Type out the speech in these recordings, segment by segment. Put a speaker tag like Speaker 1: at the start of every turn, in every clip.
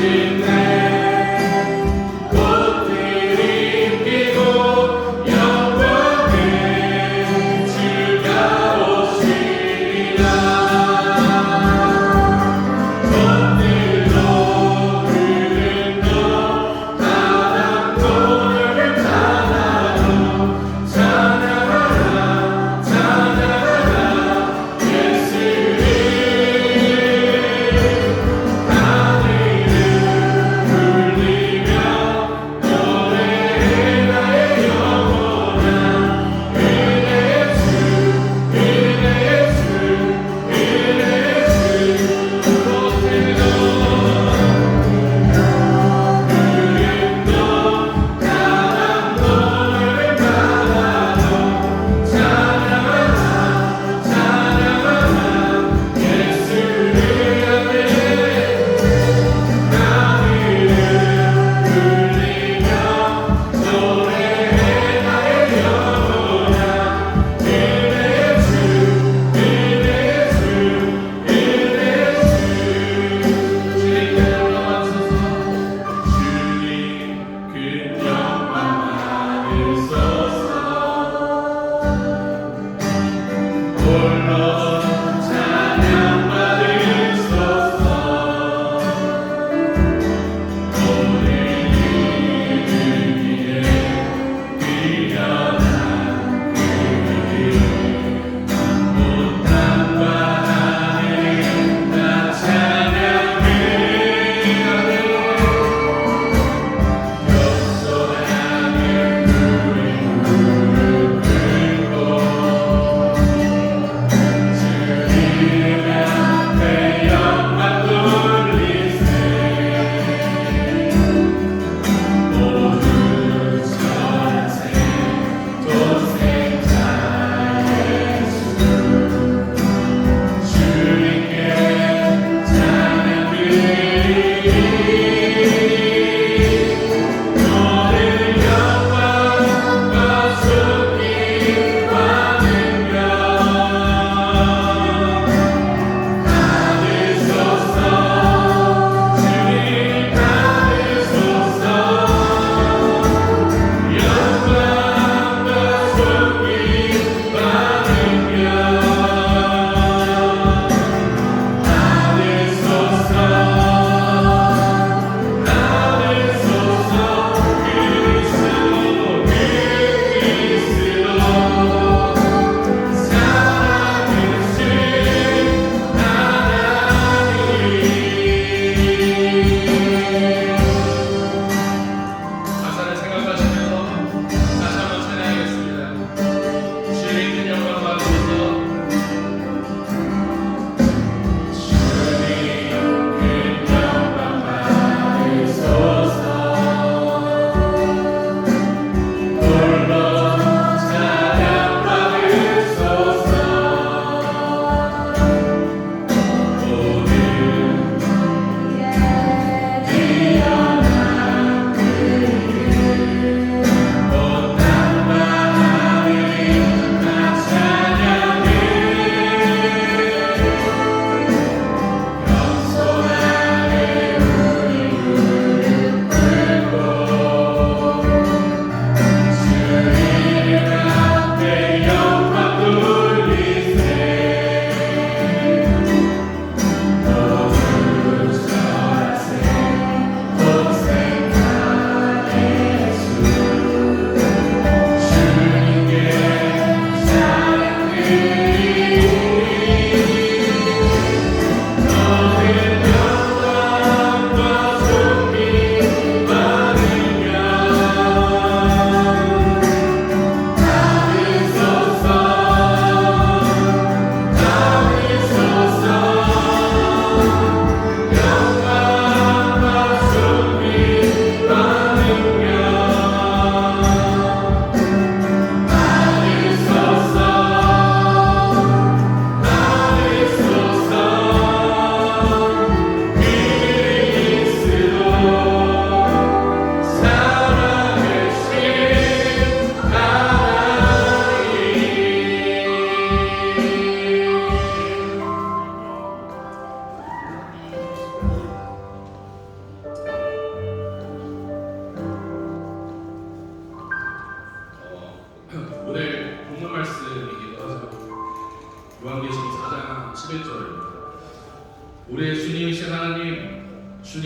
Speaker 1: 예수를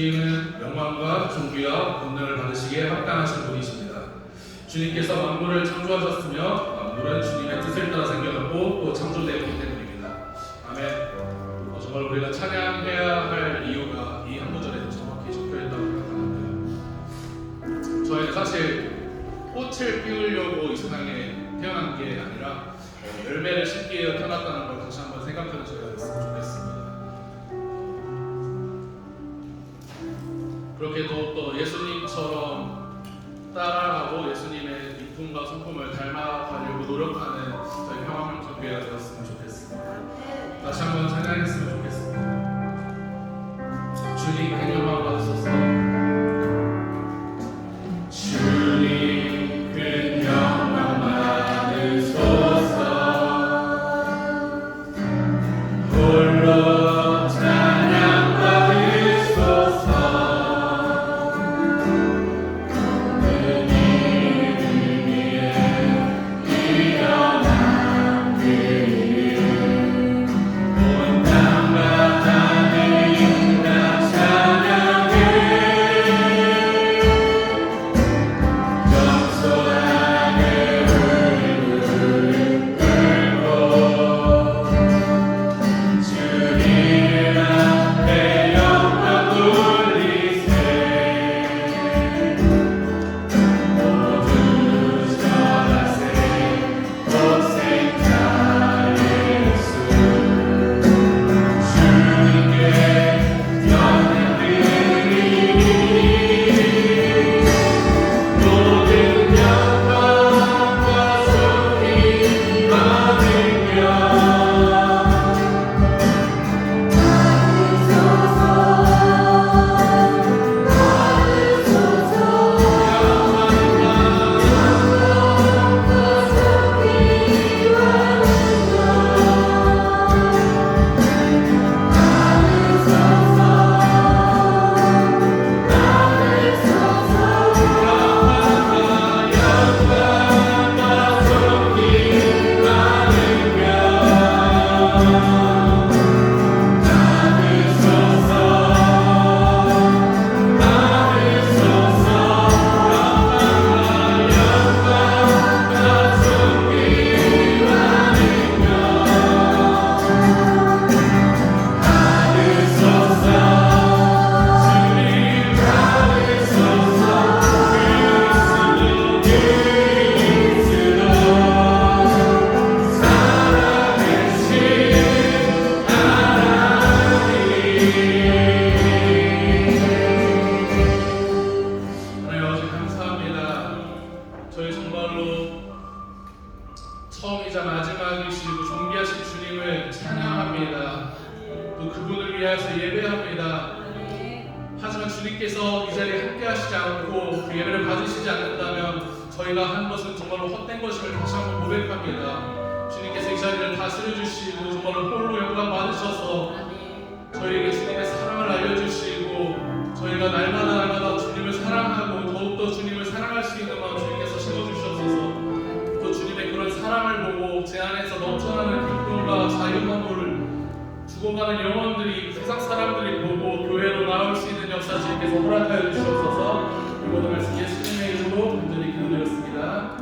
Speaker 1: 주님은 영광과 존귀와 권능을 받으시기에 합당하신 분이십니다. 주님께서 만물을 창조하셨으며 만물은 주님의 뜻을 따라 생겨났고 또 창조되었기 때문입니다. 아멘. 정말 우리가 찬양해야 할 이유가 이 한 구절에 정확히 적혀있다고 생각하는데요. 저희는 사실 꽃을 피우려고 이 세상에 태어난 게 아니라 열매를 심기 위해 태어났다는 걸 다시 한번 생각하는 저희가 됐으면 좋겠습니다. 그렇게 또 예수님처럼 따라가고 예수님의 이쁨과 성품을 닮아가려고 노력하는 저희 평화명성교회가 되었으면 좋겠습니다. 다시 한번 찬양했으면 좋겠습니다. 주님 큰 영광 받으소서. 주님 큰 영광 받으소서. 홀로 찬양 받으소서. 모든 이름 위에 일어난 그 이름 온 땅과 하늘 다 찬양해. 겸손하게 무릎 꿇고 주님 앞에 영광 돌리세. 모두 전하세 독생자 예수. 주님께 영광 드리니 모든 영광과 존귀 받으며 저희 정말로 처음이자 마지막이시고 존귀하신 주님을 찬양합니다. 또 그분을 위하여서 예배합니다. 하지만 주님께서 이 자리에 함께 하시지 않고 그 예배를 받으시지 않는다면 저희가 한 것은 정말로 헛된 것임을 다시 한번 고백합니다. 주님께서 이 자리를 다스려 주시고 정말로 홀로 영광 받으셔서 저희에게 주님의 사랑을 알려주시고 저희가 날마다 주님을 사랑하고 더욱더 주님을 사랑할 수 있는 마음 주님께서 심어주셔서 또 주님의 그런 사랑을 보고 제 안에서 넘쳐나는 기쁨과 자유함을 죽어가는 영혼들이 세상 사람들이 보고 교회로 나올 수 있는 역사 주님께서 허락하여 주시옵소서. 이 모든 말씀 예수님의 이름으로 간절히 기도드렸습니다.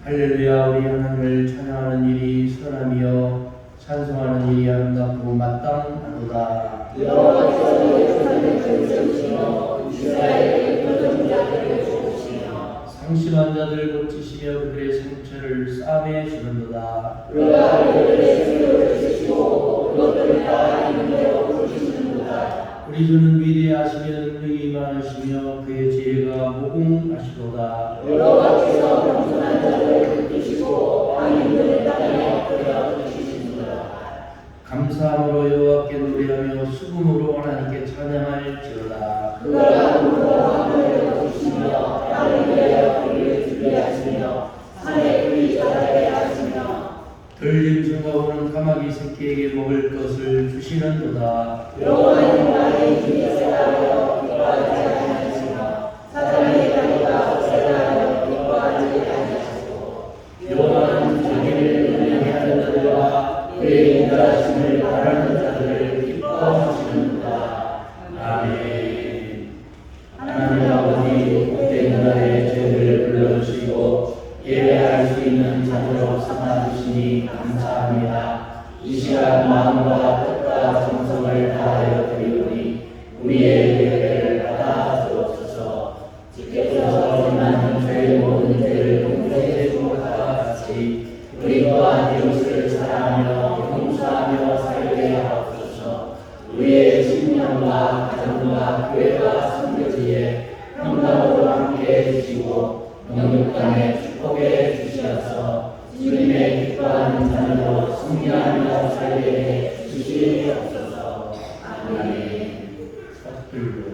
Speaker 2: 할렐루야. 우리 하나님을 찬양하는 일이 선하며 찬송하는 일이 아름답고 마땅하도다. 상심한 자들 고치시며 그들의 상처를 싸매 주는도다. 우리 주는 위대하시며 능력이 많으시며 그의 지혜가 무궁하시도다. 감사함으로 여호와께 노래하며 수금으로 하나님께 찬양할지어다. 들짐승과 우는 까마귀 새끼에게 먹을 것을 주시는도다. 여호와는 자기를 은혜하는 자들과 그의 인자하심을 바라는 자들을 기뻐하시는도다. 아멘. 하나님 아버지, 복된 날에 죄를 불러주시고 예배할 수 있는 자녀로 삼아주시니 감사합니다. 이 시간 마음과 뜻과 정성을 다하여 드리오니 우리의 예배를 받아 주옵소서. 주께서 지나는 죄의 모든 죄를 용서해 준 것과 같이 우리 또한 이웃을 사랑하며 용서하며 살게 하옵소서. 우리의 신령과 가정과 교회와 선교지에 평강으로 함께 해주시고 영육간에 축복해 주시어서 주님의 기뻐하는 자녀로 승리하며 살게 해 주시옵소서. 아멘. 들고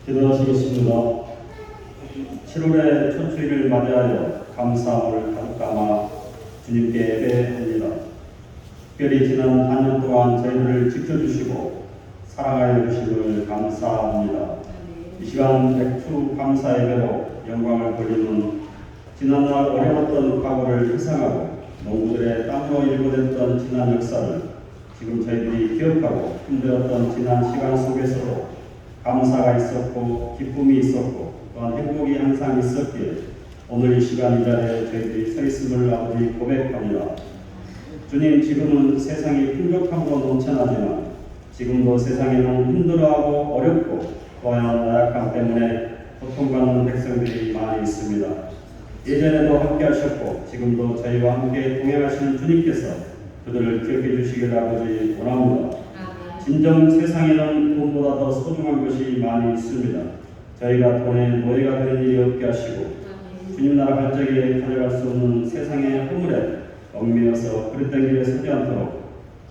Speaker 3: 기도하시겠습니다. 7월의 첫 주일을 맞이하여 감사함을 가득 담아 주님께 예배합니다. 특별히 지난 한 년 동안 저희들을 지켜주시고 사랑하여 주심을 감사합니다. 이 시간 백주 감사 예배로 영광을 돌리는 지난날 어려웠던 과거를 회상하고 농부들의 땀으로 일궈냈던 지난 역사를 지금 저희들이 기억하고 힘들었던 지난 시간 속에서도 감사가 있었고 기쁨이 있었고 또한 행복이 항상 있었기에 오늘 이 시간 이 자리에 저희들이 서 있음을 아버지 고백합니다. 주님, 지금은 세상이 풍족함으로 넘쳐나지만 지금도 세상에는 힘들어하고 어렵고 또한 나약함 때문에 고통받는 백성들이 많이 있습니다. 예전에도 함께 하셨고 지금도 저희와 함께 동행하시는 주님께서 그들을 기억해 주시길 아버지 원합니다. 진정 세상에는 돈보다 더 소중한 것이 많이 있습니다. 저희가 돈의 노예가 되는 일이 없게 하시고 주님 나라 갈 적에 가져갈 수 없는 세상의 허물에 얽매여서 그릇된 길에 서지 않도록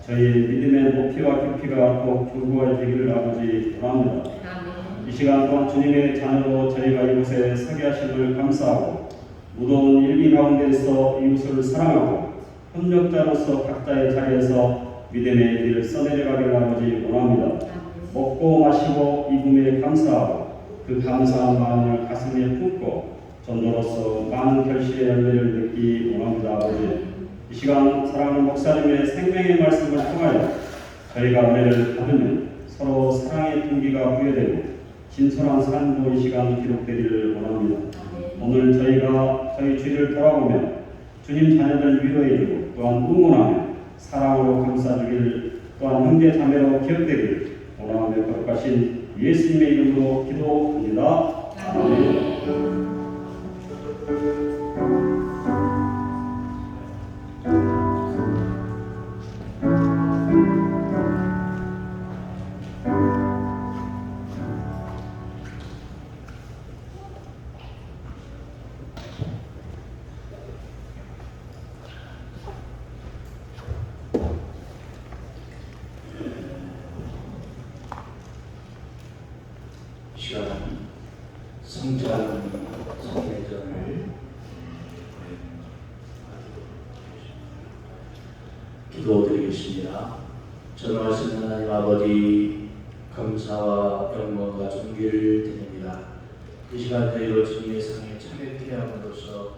Speaker 3: 저희의 믿음의 높이와 깊이가 더욱 견고해지기를 아버지 원합니다. 이 시간 동안 주님의 자녀로 저희가 이곳에 서게 하심을 감사하고 무더운 일기 가운데서 이웃을 사랑하고 협력자로서 각자의 자리에서 믿음의 길을 써내려가기를 아버지 원합니다. 먹고 마시고 입음에 감사하고 그 감사한 마음을 가슴에 품고 전도로서 많은 결실의 열매를 맺기 원합니다. 아버지, 이 시간 사랑하는 목사님의 생명의 말씀을 통하여 저희가 은혜를 받으면 서로 사랑의 동기가 부여되고 진솔한 삶도 이 시간 기록되기를 원합니다. 오늘 저희가 저희 주를 돌아보며 주님 자녀들 위로해주고 또한 응원하며 사랑으로 감싸주길 또한 형제 자매로 기억되길 원하며 거룩하신 예수님의 이름으로 기도합니다. 아멘.
Speaker 2: 시간 성찬 성례전을 기도드리겠습니다. 전능하신 하나님 아버지, 감사와 영광과 존귀를 드립니다. 이 시간 저희로 주님의 상에 참여케 함으로써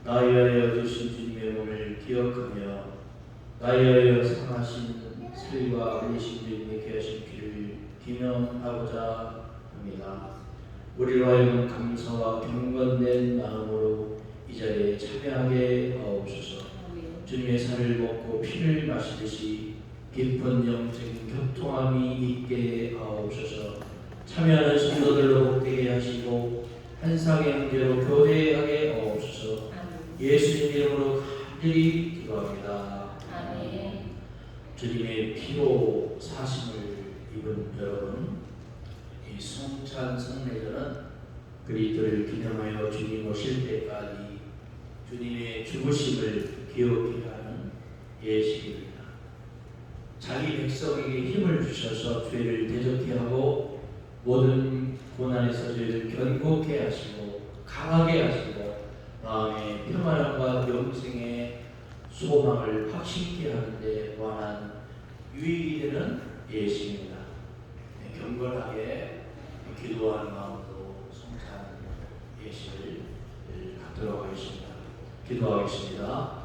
Speaker 2: 나에 하여 주신 주님의 몸을 기억하며 나에 하여 상하신 살과 은혜신 주님의 귀하신 귀를 기념하고자 합니다. 우리로 하여금 감사와 경건된 마음으로 이 자리에 참여하게 하옵소서. 주님의 살을 먹고 피를 마시듯이 깊은 영적인 교통함이 있게 하옵소서. 참여하는 성도들로 복되게 하시고 한 쌍의 형제로 교대하게 하옵소서. 예수님 이름으로 간절히 기도합니다. 아멘. 주님의 피로 사심을 입은 여러분, 이 성찬 성례전은 그리스도를 기념하여 주님 오실 때까지 주님의 죽으심을 기억해야 하는 예식입니다. 자기 백성에게 힘을 주셔서 죄를 대적케 하고 모든 고난에서 저희를 견고케 하시고 강하게 하시고 마음의 평안함과 영생의 소망을 확신케 하는데 유익이 되는 예식입니다. 경건하게 기도하는 마음으로 성찬 예식을 갖도록 하겠습니다. 기도하겠습니다.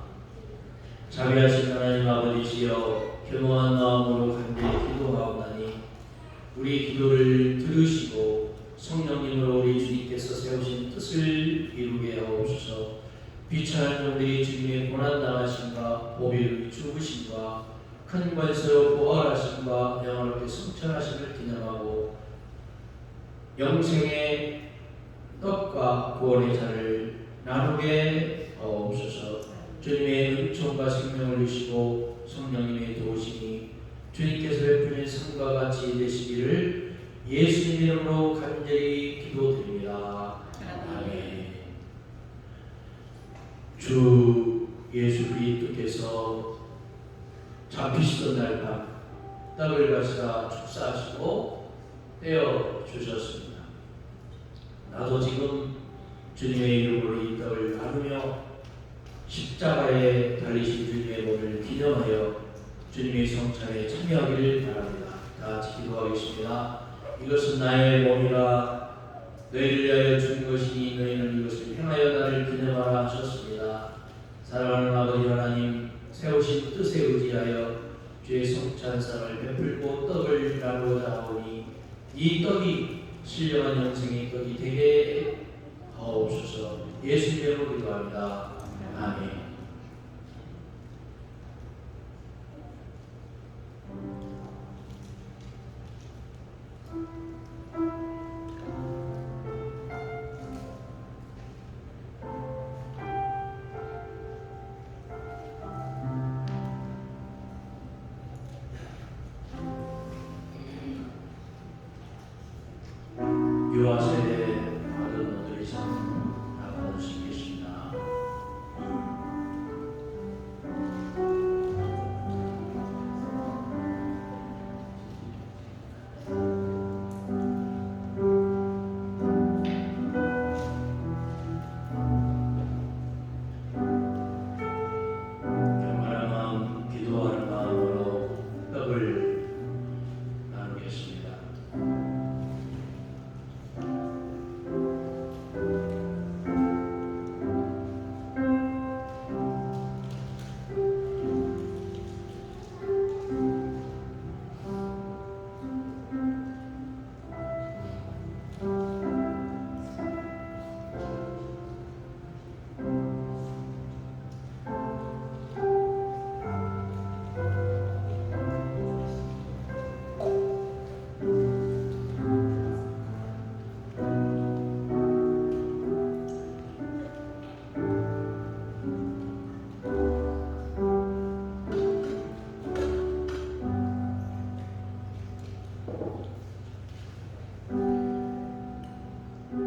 Speaker 2: 자비하신 하나님 아버지시여, 겸허한 마음으로 간절히 기도하오나니 우리 기도를 들으시고 성령님으로 우리 주님께서 세우신 뜻을 이루게 하옵소서. 비천한 종들이 주님의 고난당하심과 보배의 죽으심과 큰 권세로 부활하심과 영원하게 승천하심을 기념하고 영생의 떡과 구원의 잔을 나누게 하옵소서. 주님의 은총과 생명을 주시고 성령님의 도우심이 주님께서 베푸신 상과 같이 되시기를 예수님 이름으로 간절히 기도드립니다. 아멘. 주 예수 그리스도께서 잡히시던 날 밤 떡을 가시다 축사하시고 떼어 주셨습니다. 나도 지금 주님의 이름으로 이 떡을 나누며 십자가에 달리신 주님의 몸을 기념하여 주님의 성찬에 참여하기를 바랍니다. 다 같이 기도하겠습니다. 이것은 나의 몸이라 너희를 위하여 준 것이니 너희는 이것을 행하여 나를 기념하라 하셨습니다. 사랑하는 아버지 하나님, 세우신 뜻에 의지하여 주의 성찬상을 베풀고 떡을 나누고자 하오니 이 떡이 신령한 영생의 떡이 되게 하옵소서. 예수님 이름으로 기도합니다. 아멘. 유아세대 받은 너들이 참 나가는 수 있겠습니다. 경건한 마음, 기도하는 마음으로 떡을 나누겠습니다.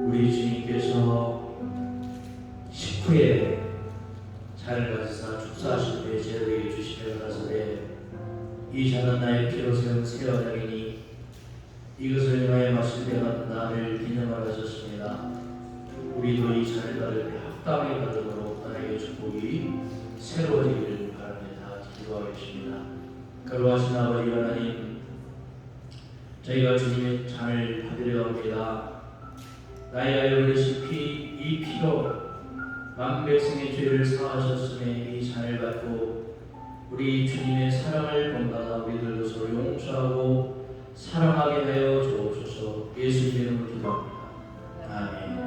Speaker 2: 우리 주님께서 식후에 잔을 가지사 축사하실 때 제도에 주시며 가라사대 이 잔은 나의 피로 세운 새 언약이니 이것을 인하여 마실 때마다 나를 기념하라 하셨습니다. 우리도 이 잔을 받을 때 합당하게 받음으로 하나님의 축복이 새로워지기를 바랍니다. 기도하겠습니다. 거룩하신 아버지 하나님, 저희가 주님의 잔을 받으려 합니다. 나의 흘리신 이 피로 만백성의 죄를 사하셨음에 이 잔을 받고 우리 주님의 사랑을 본받아 우리들도 서로 용서하고 사랑하게 하여 주옵소서. 예수님 이름으로 기도합니다. 아멘.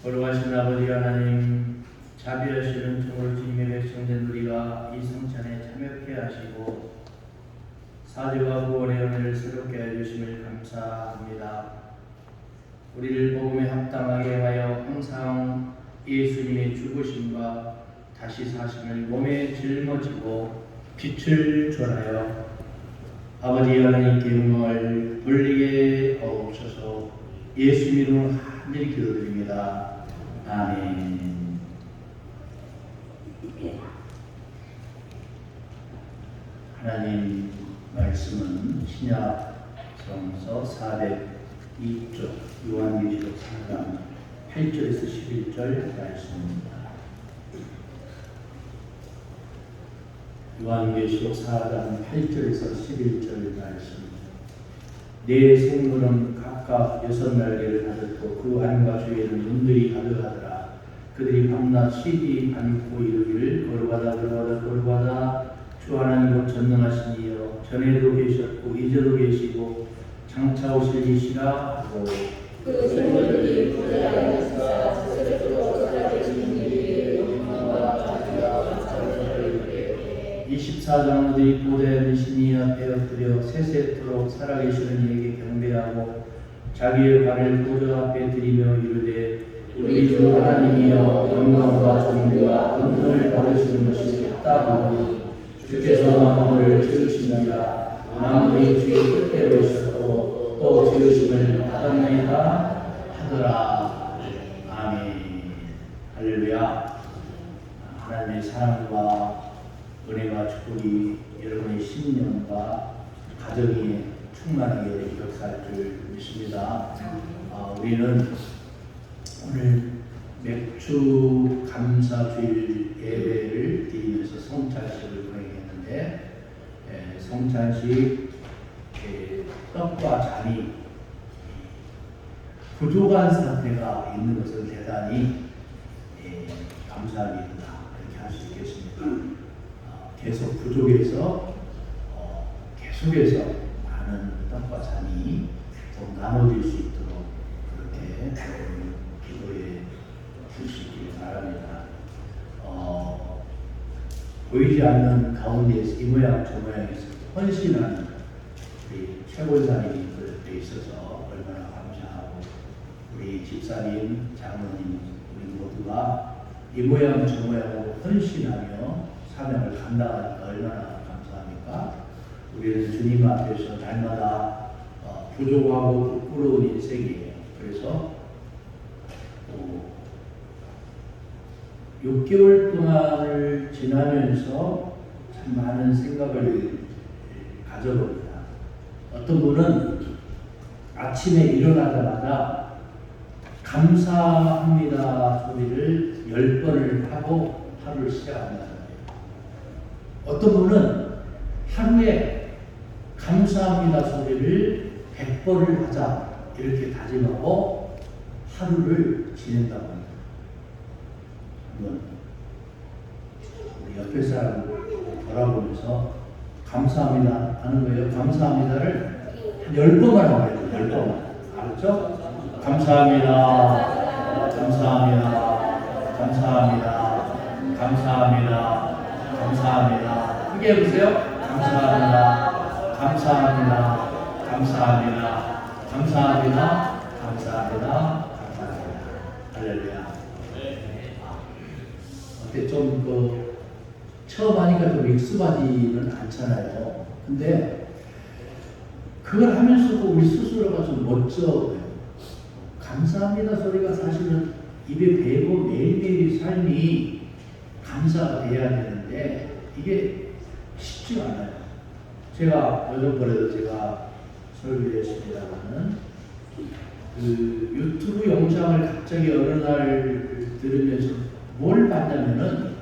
Speaker 2: 거룩하신 아버지 하나님, 자비하시는 정월 주님의 백성된 우리가 이 성찬에 참여케 하시고 사죄와 구원의 은혜를 새롭게 해주심을 감사합니다. 우리를 복음에 합당하게 하여 항상 예수님의 죽으심과 다시 사심을 몸에 짊어지고 빛을 전하여 아버지 하나님께 영광을 돌리게 하옵소서. 예수 이름으로 간절히 기도드립니다. 아멘. 하나님 말씀은 신약 성서 402쪽 요한계시록 4장 8절에서 11절 말씀입니다. 요한계시록 4장 8절에서 11절 말씀. 네 생물은 각각 6날개를 가졌고 그 안과 주위에는 눈들이 가득하더라. 그들이 밤낮 쉬지 않고 이르기를 거룩하다 거룩하다 거룩하다 주 하나님 곧 전능하신 이여 전에도 계셨고 이제도 계시고 장차 오실 이시라 하고
Speaker 4: 그 생물들이 부자하였으사 스스로 살아계신 이의 영광과 자비와 감사를 드리되
Speaker 2: 24장로들이 보좌에 신이 앞에 엎드려 세세토록 살아계시는 이에게 경배하고 자기의 발을 보좌 앞에 들이며 이르되 우리 주 하나님이여 영광과 존귀와 권능을 받으시는 것이 없다하니 주께서 만물을 지으시느니라. 만물이 주의 뜻대로 있었고 또 지으심을 받았나이다 하더라. 아멘. 할렐루야. 하나님의 사랑과 은혜와 축복이 여러분의 신년과 가정이 충만하게 역사할 줄 믿습니다. 우리는 오늘 맥주 감사주일 예배를 드리면서 성찬식을 거행했는데 성찬식 떡과 잔이 부족한 상태가 있는 것을 대단히 감사합니다. 이렇게 할 수 있겠습니다. 계속 부족해서 계속해서 많은 떡과 잔이 또 나눠질 수 있도록 그렇게 기도해 주시기 바랍니다. 보이지 않는 가운데에서 이 모양 저 모양에서 헌신하는 우리 최고사님이 돼 있어서 얼마나 감사하고 우리 집사님, 장로님 우리 모두가 이 모양 저 모양으로 헌신하며 사명을 감당하니까 얼마나 감사합니까? 우리는 주님 앞에서 날마다 부족하고 부끄러운 인생이에요. 그래서 6개월 동안을 지나면서 참 많은 생각을 가져봅니다. 어떤 분은 아침에 일어나자마자 감사합니다 소리를 10번을 하고 하루를 시작한다는 거예요. 어떤 분은 하루에 감사합니다 소리를 100번을 하자 이렇게 다짐하고 하루를 지낸다고 합니다. 우리 옆에 사람을 돌아보면서 감사합니다 하는 거예요. 감사합니다를 한 10번만 하고 그래요. 10번만. 알았죠? 감사합니다. 감사합니다. 감사합니다. 감사합니다. 감사합니다. 크게 해보세요. 감사합니다. 감사합니다. 감사합니다. 감사합니다. 감사합니다. 감사합니다. 할렐루야. 어때 좀 처음 하니까 좀 익숙하지는 않잖아요. 근데 그걸 하면서도 우리 스스로가 좀 멋져. 감사합니다 소리가 사실은 입에 배고 매일매일 삶이 감사가 돼야 되는데 이게 쉽지가 않아요. 제가 요즘번에도 제가 설교했습니다만은 그 유튜브 영상을 갑자기 어느 날 들으면서 뭘 봤냐면은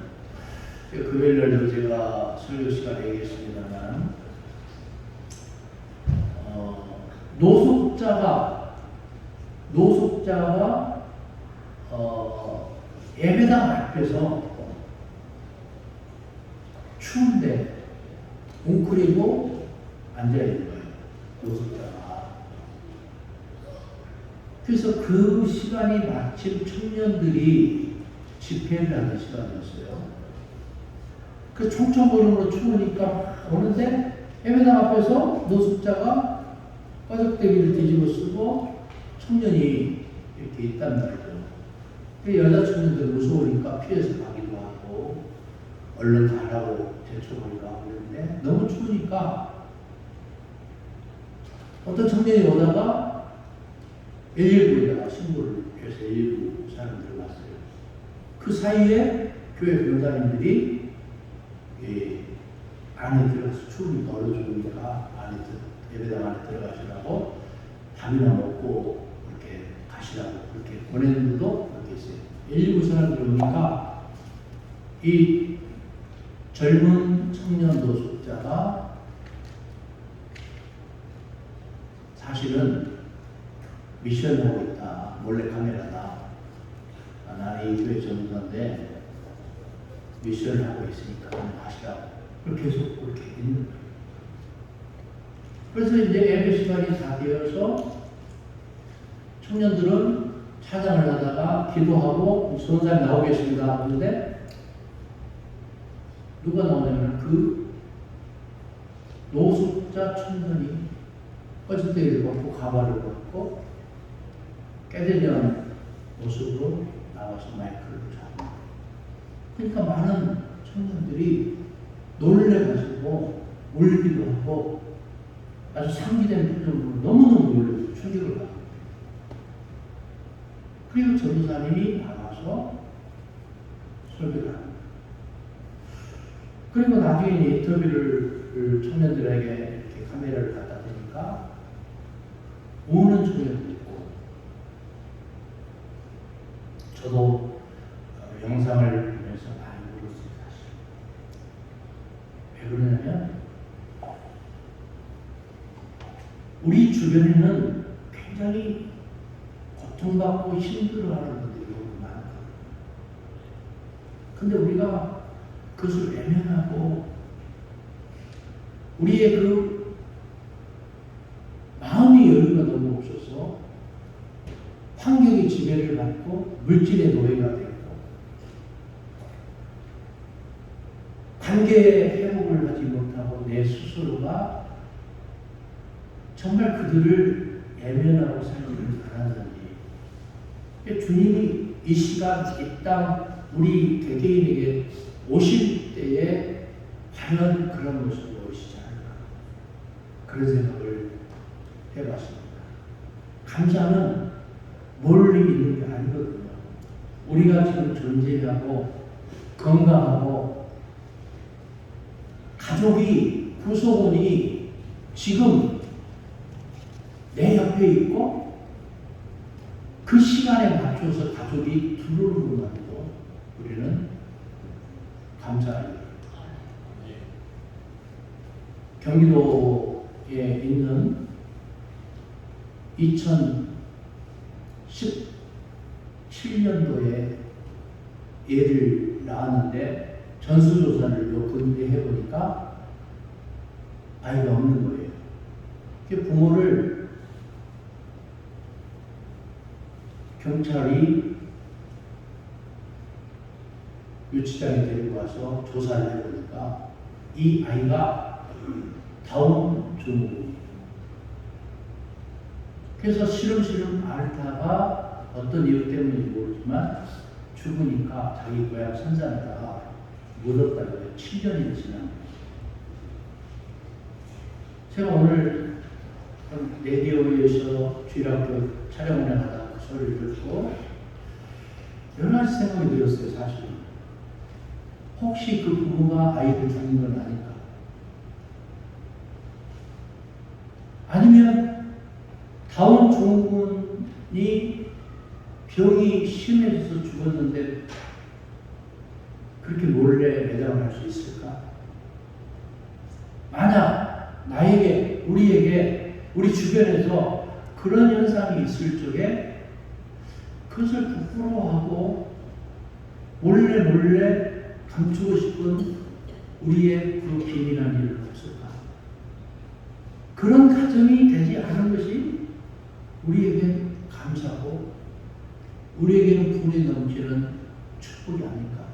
Speaker 2: 금요일날도 제가 설교 시간에 얘기했습니다만 노숙자가 예배당 앞에서 추운데 웅크리고 앉아있는 거예요. 노숙자가.
Speaker 5: 그래서 그 시간이 마침 청년들이 집회를 하는 시간이었어요. 그 총천보름으로 추우니까 막 오는데 예배당 앞에서 노숙자가 꺼적대기를 뒤집어 쓰고 청년이 이렇게 있단 말이죠. 그 여자 청년들 무서우니까 피해서 가기도 하고 얼른 가라고 재촉하기도 하고 그랬는데 너무 추우니까 어떤 청년이 오다가 119에다가 신고를 해서 119 사람들을 왔어요. 그 사이에 교회 변호사님들이 안에 들어가서 추우니까 얼어 죽으니까 예배당 안에 들어가시라고 밥이나 먹고 그렇게 가시라고 그렇게 보내는 분도 그렇게 있어요. 119 사람들이 오니까 이 젊은 청년 노숙자가 사실은 미션을 하고 있다. 몰래 카메라다. 나는 이 교회 전도사인데 미션을 하고 있으니까 가시라고. 계속 그렇게 있는 거예요. 그래서 이제 예배 시간이 다 되어서 청년들은 찬양을 하다가 기도하고 선사님 나오고 계십니다. 그런데 누가 나오냐면 그 노숙자 청년이 꺼지대를 벗고 가발을 벗고 깨대려는 모습으로 나와서 마이크를 잡는 거예요. 그러니까 많은 청년들이 놀래가지고 울기도 하고 아주 상기된 표정으로 너무너무 놀라고 충격을 받고 그리고 전도사님이 나와서 설교를 합니다. 그리고 나중에 인터뷰를 청년들에게 이렇게 카메라를 갖다 대니까 우는 청년도 있고 저도 영상을 보면서 많이 울었어요. 사실 왜 그러냐면 우리 주변에는 굉장히 고통받고 힘들어하는 분들이 너무 많거든요. 근데 우리가 그것을 외면하고 우리의 그 마음의 여유가 너무 없어서 환경의 지배를 받고 물질의 노예가 되고 관계의 회복을 하지 못하고 내 스스로가 정말 그들을 외면하고 살기를 바라는지 주님이 이 시간 이 땅 우리 개개인에게 오실 때에 과연 그런 모습으로 오시지 않을까 그런 생각을 해봤습니다. 감사는 멀리 있는 게 아니거든요. 우리가 지금 존재하고 건강하고 가족이 구성원이 지금 내 옆에 있고 그 시간에 맞춰서 가족이 들어오는 것만으로 우리는 감사합니다. 경기도에 있는 2017년도에 애를 낳았는데 전수조사를 근무에 해보니까 아이가 없는 거예요. 부모를 경찰이 유치장에 데리고 와서 조사를 해보니까 이 아이가 다운 증후군이에요. 그래서 시름시름 앓다가 어떤 이유 때문인지 모르지만 죽으니까 자기 고향 선산에다가 묻었다고 해요. 7년이 지난 거예요. 제가 오늘 라디오에서 주일학교 촬영을 하다가 그 소리를 듣고 여러 가지 생각이 들었어요. 사실 혹시 그 부모가 아이를 죽인 건 아닐까? 아니면 다운 증후군이 병이 심해져서 죽었는데 그렇게 몰래 매장을 할 수 있을까? 만약 나에게, 우리에게, 우리 주변에서 그런 현상이 있을 적에 그것을 부끄러워하고 몰래 감추고 싶은 우리의 그 비밀한 일은 없을까? 그런 가정이 되지 않은 것이 우리에겐 감사합니다. 감사고 우리에게는 불이 넘치는 축복이 아닐까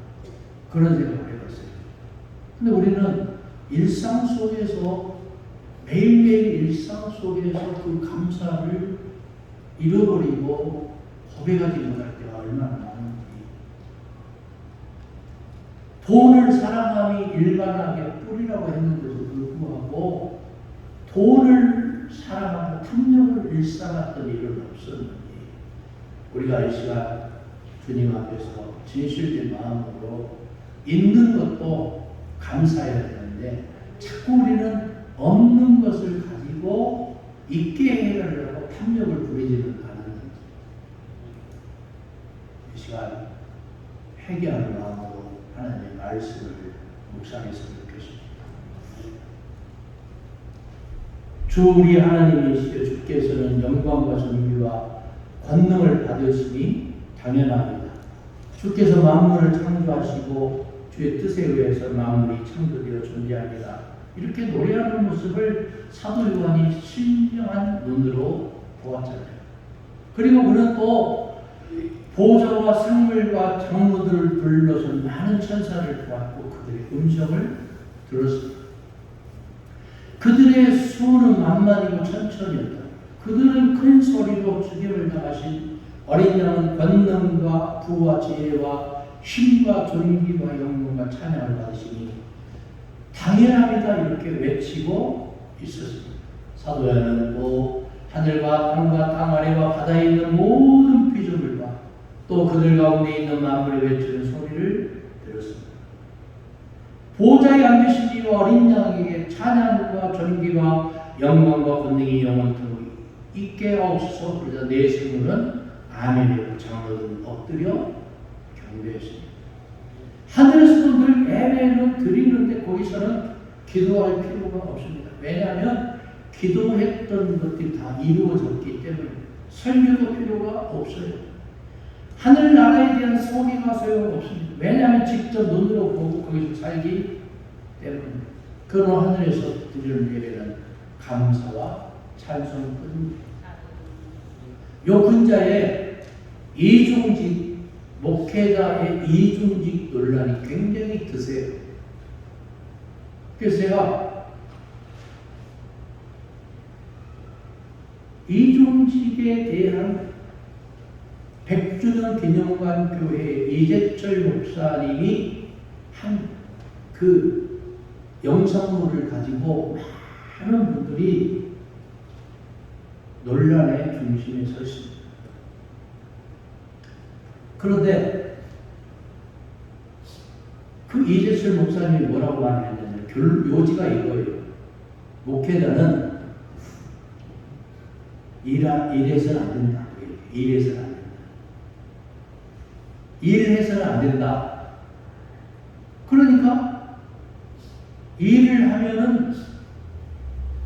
Speaker 5: 그런 생각을 해봤어요. 근데 우리는 일상 속에서 매일매일 일상 속에서 그 감사를 잃어버리고 고백하지 못할 때가 얼마나 많은지. 돈을 사랑함이 일반하게 뿌리라고 했는데도 불구하고 돈을 사랑하고 탐욕을 일삼았던 일은 없었는지 우리가 이 시간 주님 앞에서 진실된 마음으로 있는 것도 감사해야 되는데 자꾸 우리는 없는 것을 가지고 있게 해달라고 탐욕을 부리지는 않았는지 이 시간 회개하는 마음으로 하나님의 말씀을 묵상했으면 좋겠습니다. 주 우리 하나님이시여 주께서는 영광과 존귀와 권능을 받으시니 당연합니다. 주께서 만물을 창조하시고 주의 뜻에 의해서 만물이 창조되어 존재합니다. 이렇게 노래하는 모습을 사도 요한이 신령한 눈으로 보았잖아요. 그리고 그는 또 보좌와 생물과 장로들을 불러서 많은 천사를 보았고 그들의 음성을 들었습니다. 그들의 수는 만만이고 천천이었다. 그들은 큰 소리로 죽임을 당하신 어린 양은 권능과 부와 지혜와 힘과 존귀와 영광과 찬양을 받으시니 당연합니다 이렇게 외치고 있었습니다. 사도 요한은 또 하늘과 땅과 땅 아래와 바다에 있는 모든 피조물과 또 그들 가운데 있는 만물이 외치는 소리를 들었습니다. 보좌에 앉으신 이와 어린 양에게 찬양과 존귀와 영광과 권능이 영원토록 있게 하옵소서. 그러자 네 생물은 아멘이고 장로들은 엎드려 경배했습니다. 하늘에서도 늘 예배를 드리는데 거기서는 기도할 필요가 없습니다. 왜냐하면 기도했던 것들이 다 이루어졌기 때문에 설교도 필요가 없어요. 하늘나라에 대한 소개가 소용없습니다. 왜냐하면 직접 눈으로 보고 거기서 살기 때문에 그러나 하늘에서 드리는 예배는 감사와 찬송뿐입니다. 요 근자에 이중직 목회자의 이중직 논란이 굉장히 드세요. 그래서 제가 이중직에 대한 백주년 기념관 교회 이재철 목사님이 한 그 영상물을 가지고 많은 분들이 논란의 중심에 섰습니다. 그런데 그 이재철 목사님이 뭐라고 말했냐면 요지가 이거예요. 목회자는 일해서는 안 된다. 일해서는 안 된다. 일해서는 안 된다. 그러니까 일을 하면은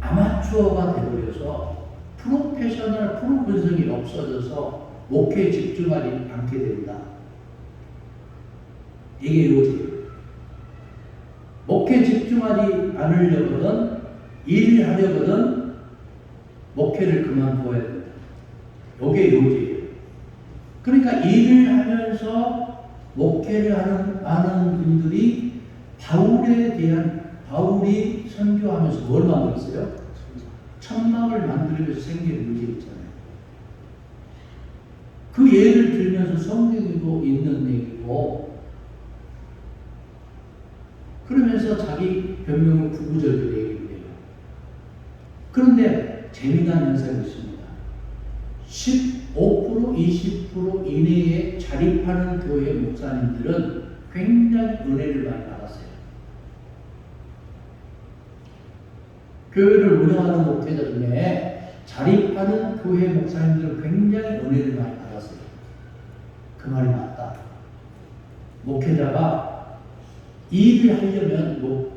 Speaker 5: 아마추어가 되버려서 프로페셔널 프로 분석이 없어져서 목회에 집중하지 않게 된다. 이게 요지예요. 목회에 집중하지 않으려거든 일을 하려거든 목회를 그만둬야 된다. 이게 요지예요. 그러니까 일을 하면서 목회를 하는 분들이 바울이 선교하면서 뭘 만들었어요? 천막을 만들면서 생긴 문제 있잖아요. 그 예를 들면서 성경에도 있는 얘기고 그러면서 자기 변명을 구구절절 얘기를 해요. 그런데 재미난 현상이 있습니다. 15% 20% 이내에 자립하는 교회 목사님들은 굉장히 은혜를 많이 받았어요. 교회를 운영하는 목회자 중에 자립하는 교회 목사님들은 굉장히 은혜를 많이 받았어요. 그 말이 맞다. 목회자가 일을 하려면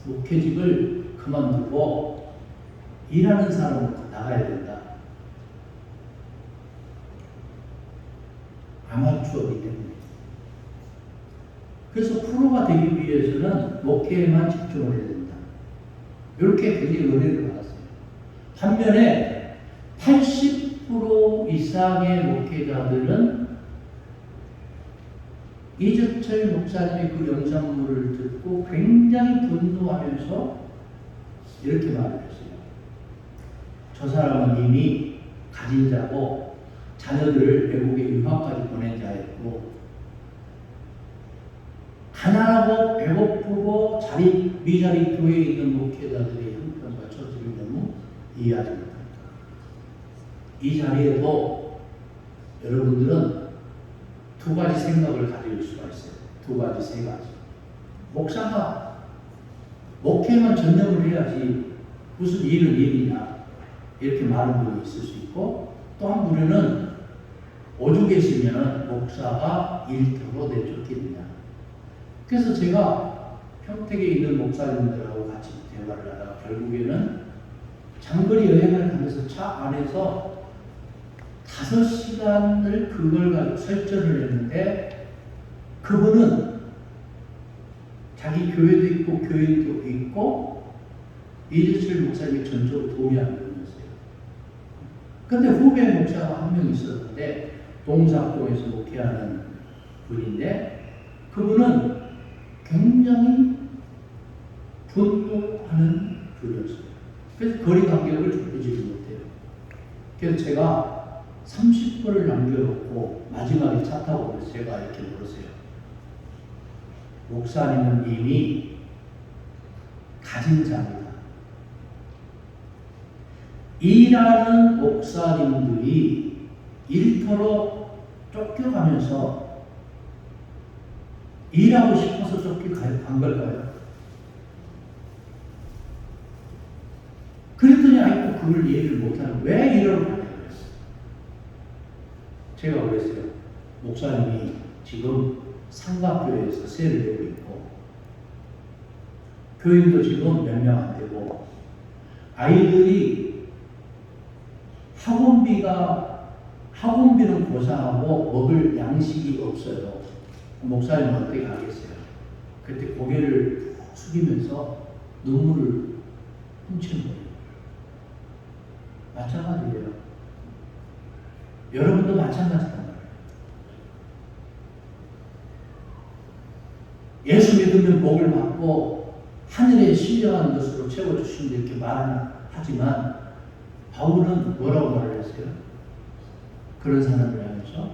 Speaker 5: 목회직을 그만두고 일하는 사람으로 나가야 된다. 아마추어이기 때문에. 그래서 프로가 되기 위해서는 목회에만 집중을 해야 된다. 이렇게 굉장히 은혜를 받았어요. 반면에 80% 이상의 목회자들은 이재철 목사님의 그 영상물을 듣고 굉장히 분노하면서 이렇게 말을 했어요. 저 사람은 이미 가진 자고 자녀들을 외국에 유학까지 보낸 자였고 가난하고 배고프고 미자리 교회에 있는 목회자들의 형편과 처지를 너무 이해하지 못합니다. 이 자리에도 여러분들은 두 가지 생각을 가질 수가 있어요. 두 가지, 세 가지. 목사가 목회만 전념을 해야지 무슨 일은 일이냐 이렇게 말하는 분이 있을 수 있고, 또 한 분은 오죽 했으면 목사가 일터로 내쫓겠느냐. 그래서 제가 평택에 있는 목사님들하고 같이 대화를 하다가 결국에는 장거리 여행을 가면서 차 안에서 5시간을 그걸 가지고 설전을 했는데, 그분은 자기 교회도 있고 교인도 있고 이재철 목사님이 전적으로 동의하는 분이었어요. 근데 후배 목사가 한 명 있었는데 동사동에서 목회하는 분인데, 그분은 굉장히 분노하는 분이었어요. 그래서 거리 간격을 좁히지 못해요. 그래서 제가 30분을 남겨놓고 마지막에 차 타고 오면서 제가 이렇게 물었어요. 목사님은 이미 가진 자입니다. 일하는 목사님들이 일터로 쫓겨가면서 일하고 싶어서 쫓겨간 걸까요? 그랬더니 아이고 그걸 이해를 못하는, 왜 이러는 거예요? 제가 그랬어요. 목사님이 지금 상가교회에서 세를 내고 있고 교인도 지금 몇 명 안 되고 아이들이 학원비는 고사하고 먹을 양식이 없어요. 목사님은 어떻게 하겠어요? 그때 고개를 숙이면서 눈물을 훔치는 거예요. 마찬가지예요. 여러분도 마찬가지란 말이에요. 예수 믿으면 복을 받고 하늘에 신령한 것으로 채워주신다 이렇게 말하지만 바울은 뭐라고 말을 했어요? 그런 사람을 향해서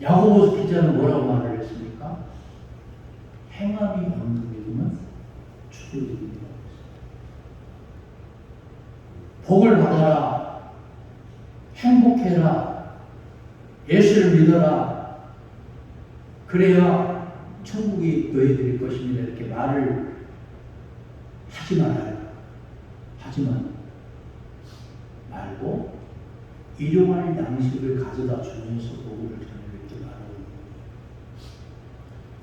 Speaker 5: 야고보 기자는 뭐라고 말을 했습니까? 행함이 없는 믿음은 죽은 믿음이라고 했습니다. 복을 받아라, 행복해라, 예수를 믿어라, 그래야 천국이 너희들일 것입니다. 이렇게 말을 하지 말아요. 하지만 말고 일용할 양식을 가져다 주면서 복음을 전하는 게 말하는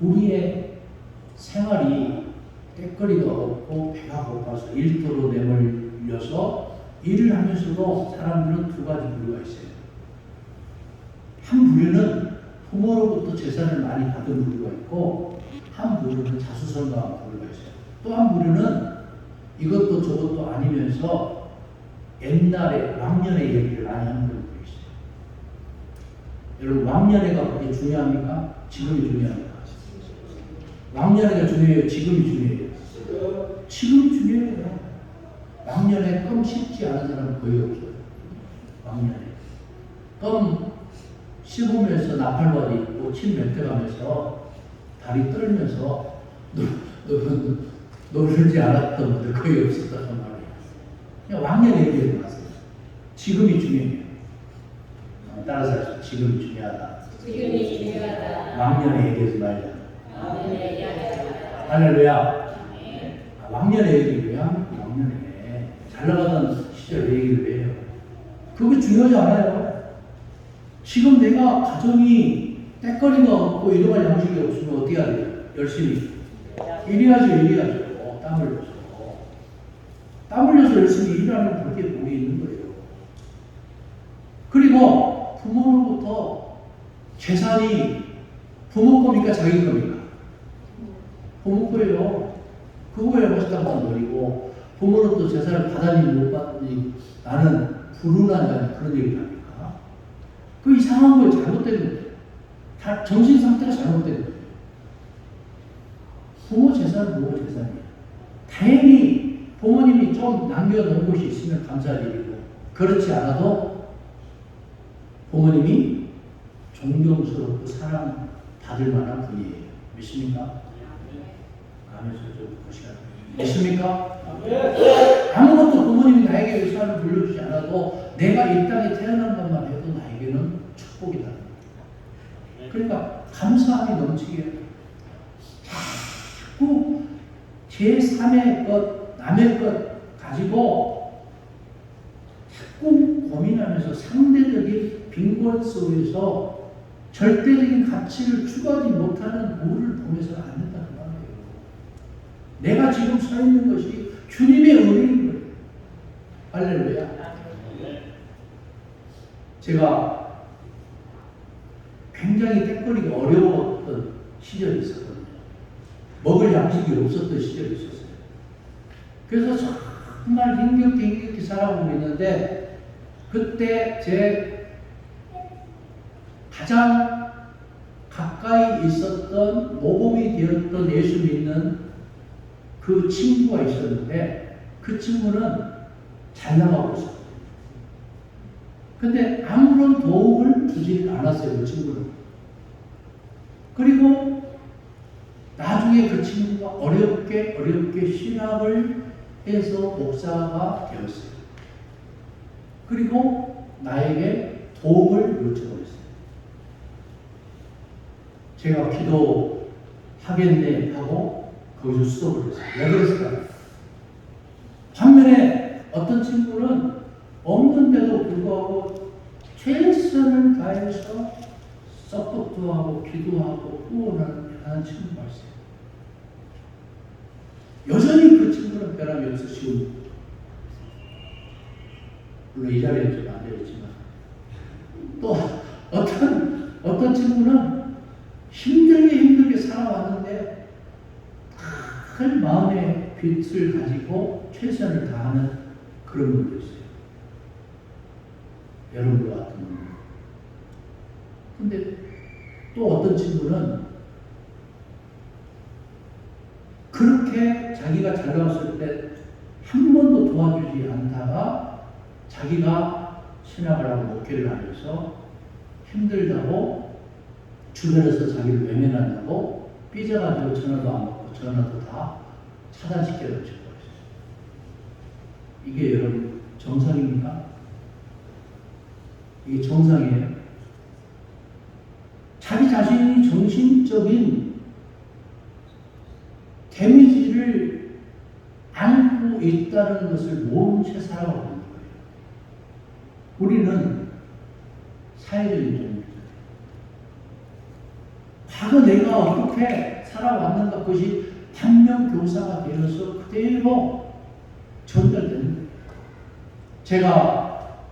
Speaker 5: 거예요. 우리의 생활이 때거리가 없고 배가 고파서 일터로 내몰려서 일을 하면서도 사람들은 두 가지 부류가 있어요. 한 부류는 부모로부터 재산을 많이 받은 부류가 있고, 한 부류는 자수성가한 부류가 있어요. 또 한 부류는 이것도 저것도 아니면서 옛날에 왕년의 얘기를 많이 하는 분들이 있어요. 여러분, 왕년회가 그렇게 중요합니까? 지금이 중요합니까? 왕년회가 중요해요? 지금이 중요해요? 지금이 중요해요. 왕년회 껌 씹지 않은 사람은 거의 없어요. 왕년회 껌 씹으면서 나팔바디 입고 침 뱉어가면서 다리 떨면서 놀지 않았던 분들 거의 없었단 말이에요. 그냥 왕년회 얘기하지 마세요. 지금이 중요해요. 따라서 하시죠. 지금이 중요하다.
Speaker 4: 지금이 중요하다.
Speaker 5: 왕년회 얘기하지 말자.
Speaker 4: 왕년회 얘기하지 말자.
Speaker 5: 할렐루야. 왕년회 얘기를 왜 합니까? 왕년회. 잘 나가던 시절 얘기를 왜 해요? 그게 중요하지 않아요. 지금 내가 가정이 때거리가 없고 일용할 양식이 없으면 어떻게 해야 돼요? 열심히 일해야죠. 땀 흘려서. 땀 흘려서 열심히 일하는 그렇게 복이 있는 거예요. 그리고 부모로부터 재산이 부모 겁니까? 자기 겁니까? 부모 거예요. 그거에 멋있다고 노리고, 부모로부터 재산을 받았니 못 받니 나는 불운한 자니 그런 얘기를 합니까? 그 이상한 거예요. 잘못된 거예요. 다 정신 상태가 잘못된 거예요. 부모 재산은 부모 재산이에요. 다행히 부모님이 좀 남겨놓은 것이 있으면 감사할 일이고, 그렇지 않아도 부모님이 존경스럽고 사랑받을 만한 분이에요. 믿습니까? 아멘서 좀 보시라. 믿습니까? 아무것도 부모님이 나에게 유산을 물려주지 않아도 내가 이 땅에 태어난 것만 해도 나에게는 축복이다. 그러니까 감사함이 넘치게 해요. 자꾸 제3의 것, 남의 것 가지고 자꾸 고민하면서 상대적인 빈곤 속에서 절대적인 가치를 추구하지 못하는 우를 보면서는 안 된다는 말이에요. 내가 지금 서 있는 것이 주님의 은혜인 거예요. 할렐루야. 제가 굉장히 떼거리가 어려웠던 시절이 있었거든요. 먹을 양식이 없었던 시절이 있었어요. 그래서 정말 힘겹게 살아오고 있는데, 그때 제 가장 가까이 있었던 모범이 되었던 예수 믿는 그 친구가 있었는데, 그 친구는 잘 나가고 있었어요. 근데 아무런 도움을 주지 않았어요, 그 친구는. 그리고 나중에 그 친구가 어렵게 신학을 해서 목사가 되었어요. 그리고 나에게 도움을 요청했어요. 제가 기도하겠네 하고 거기서 수업을 했어요. 왜 그랬을까요? 반면에 어떤 친구는 없는데도 불구하고 최선을 다해서 서포트도 하고 기도하고 후원하는 친구가 있어요. 여전히 그 친구는 변함이 없으시고, 물론 이 자리에 좀 안 되겠지만, 또 어떤 친구는 힘들게 살아왔는데 큰 마음의 빛을 가지고 최선을 다하는 그런 분도 있어요. 여러분과 같은 분. 근데 또 어떤 친구는 그렇게 자기가 잘 나왔을 때 한 번도 도와주지 않다가 자기가 신학을 하고 목회를 하면서 힘들다고 주변에서 자기를 외면한다고 삐져가지고 전화도 안 받고 전화도 다 차단시켜놓고 있어요. 이게 여러분 정상입니까? 이게 정상이에요. 자기 자신이 정신적인 데미지를 안고 있다는 것을 모른 채 살아가고 있는 거예요. 우리는 사회적인 존재입니다. 과거 내가 어떻게 살아왔는가, 그것이 반면교사가 되어서 그대로 전달되는 거예요. 제가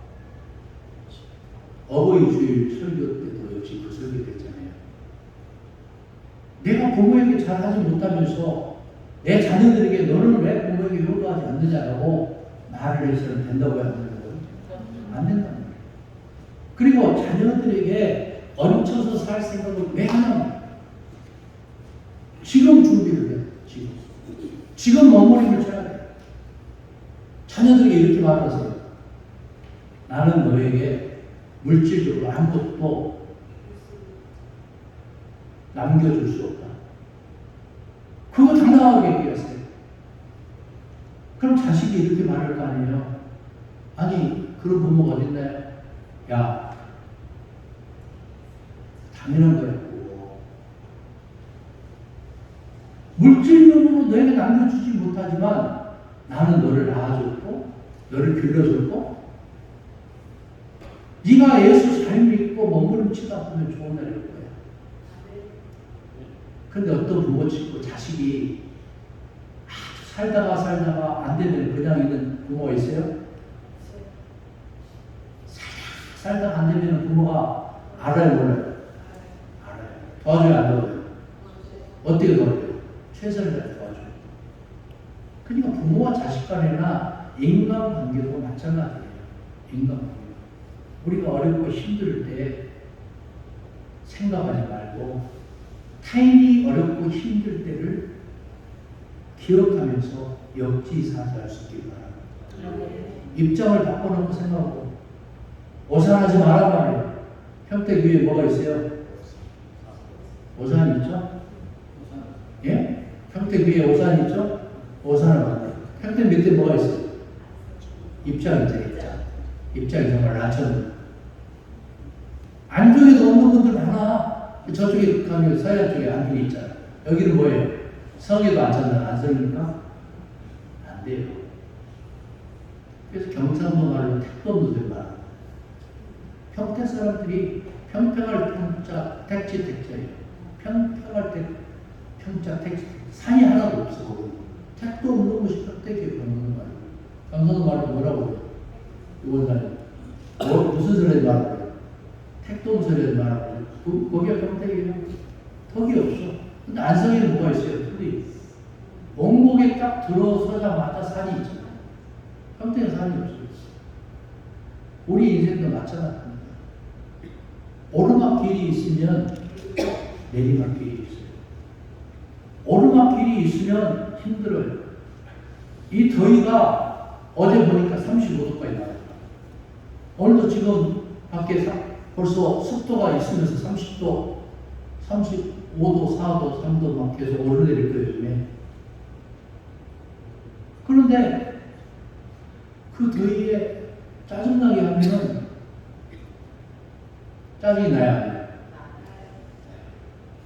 Speaker 5: 어버이 주일 설교 때도 역시 그 설교했잖아요. 내가 부모에게 잘하지 못하면서 내 자녀들에게 너는 왜 부모에게 효도하지 않느냐라고 말을 해서는 된다고 해야 된다고요? 안 된다는 거예요. 그리고 자녀들에게 얹혀서 살 생각을 왜 하냐? 지금 준비를 해요. 지금 머무림을 쳐야 돼요. 자녀들에게 이렇게 말하세요. 나는 너에게 물질적으로 아무것도 남겨줄 수 없다. 그거 당당하게 얘기하세요. 그럼 자식이 이렇게 말할 거 아니에요? 아니, 그런 부모가 어딨나요? 야, 당연한 거였고, 물질적으로 너에게 남겨주지 못하지만 나는 너를 낳아줬고, 너를 길러줬고, 네가 예수 잘 믿고 머무름치다 보면 좋은 날일 거야. 근데 어떤 부모 치고 자식이 살다가 안 되면 그냥 있는 부모가 있어요? 살다가 안 되면 부모가 알아요, 몰라요? 알아요. 도와줘요, 안 도와줘요? 어떻게 도와줘요? 최선을 다해 도와줘요. 그러니까 부모와 자식 간이나 인간관계도 마찬가지예요. 인간관계. 우리가 어렵고 힘들 때 생각하지 말고 타인이 어렵고 힘들 때를 기억하면서 역지사지할 수 있길 바랍니다. 입장을 바꿔놓고 생각하고 오산하지 말아 말이에요. 평택 위에 뭐가 있어요? 오산 있죠? 예? 평택 위에 오산 있죠? 오산을 만나요. 평택 밑에 뭐가 있어요? 입장이죠, 입장. 입장이 정말 낮췄는. 안쪽에도 없는 분들 많아. 저쪽에 가면 서해안 쪽에 안쪽에 있잖아. 여기는 뭐예요? 성에도 안 찬다. 안 성입니까? 안 돼요. 그래서 경상도 말로 택도 없는 데 많아. 평택 사람들이 평평할 평자, 택지 택자예요. 평평할 때 평자, 택지. 산이 하나도 없어. 거기. 택도 없는 곳이 평택이에요. 경상도 말로. 경상도 말로 뭐라고 해요? 이번 사람. 무슨 소리 말하고 해요? 택도 없는 소리 말하고 해요. 거기가 평택이에요. 턱이 없어. 근데 안성에는 뭐가 있어요? 턱이. 원곡에 딱 들어서자마자 산이 있잖아요. 평택은 산이 없어요. 우리 인생도 마찬가지입니다. 오르막길이 있으면 내리막길이 있어요. 오르막길이 있으면 힘들어요. 이 더위가 어제 보니까 35도까지 나와요. 오늘도 지금 밖에 벌써 습도가 있으면서 30도, 35도, 4도, 3도 막 계속 오르내릴 거예요, 요즘에. 그런데 그 더위에 짜증나게 하면 짜증이 나야 해요.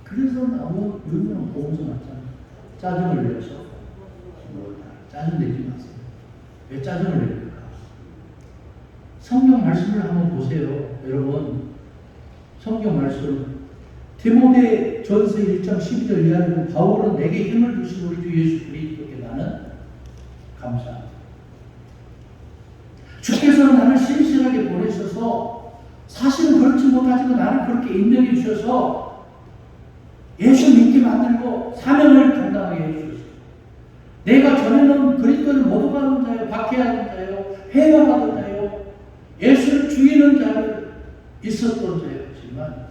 Speaker 5: 그래서 너무 유명한 보험서 났잖아요. 짜증을 내서 짜증 내지 마세요. 왜 짜증을 냅니까? 성경 말씀을 한번 보세요. 여러분, 성경 말씀 디모데 전서 1장 12절 이하는 바울은 내게 힘을 주신 우리 주 예수 그리스도께 나는 감사합니다. 주께서는 나를 신실하게 보내셔서 사실은 그렇지 못하지만 나를 그렇게 인정해 주셔서 예수 믿게 만들고 사명을 감당하게 해주셨어요. 내가 전에는 그리스도를 못 받은 자요, 박해하는 자요, 회방하던 자요, 예수를 죽이는 자로 있었던 자였지만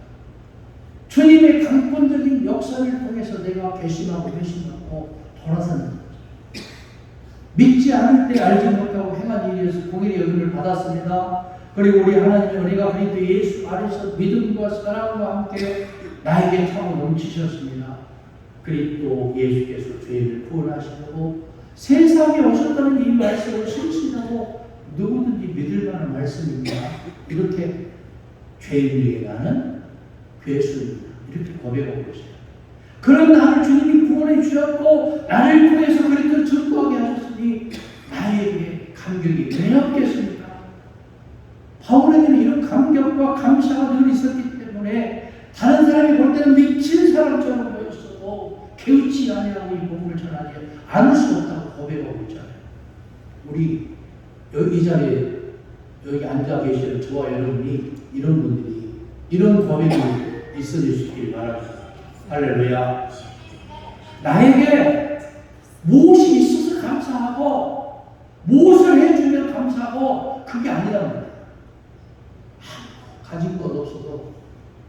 Speaker 5: 주님의 강권적인 역사를 통해서 내가 결심하고 회심하고 돌아서는 거죠. 믿지 않을 때 알지 못하고 행한 일에서 공의의 여김을 받았습니다. 그리고 우리 하나님의 은혜가 그리스도 예수 안에서 믿음과 사랑과 함께 나에게 차고 넘치셨습니다. 그리스도 예수께서 죄를 구원하시고 세상에 오셨다는 이 말씀을 신실하고 누구든지 믿을 만한 말씀입니다. 이렇게 죄인에게 나는 괴수입니다. 이렇게 고백하고 있어요. 그런 나를 주님이 구원해 주셨고 나를 통해서 그리스도를 증거하게 하셨으니 나에게 감격이 왜 없겠습니까? 바울에게는 이런 감격과 감사가 늘 있었기 때문에 다른 사람이 볼 때는 미친 사람처럼 보였어도 개의치 아니하고 이 복음을 전하지 않을 수 없다고 고백하고 있잖아요. 우리 여기 이 자리에 여기 앉아 계시는 저와 여러분이 이런 분들이 이런 고백이 있어질 수 있길 바랍니다. 할렐루야. 나에게 무엇이 있어서 감사하고 무엇을 해주면 감사하고 그게 아니란 말이에요. 가진 것 없어도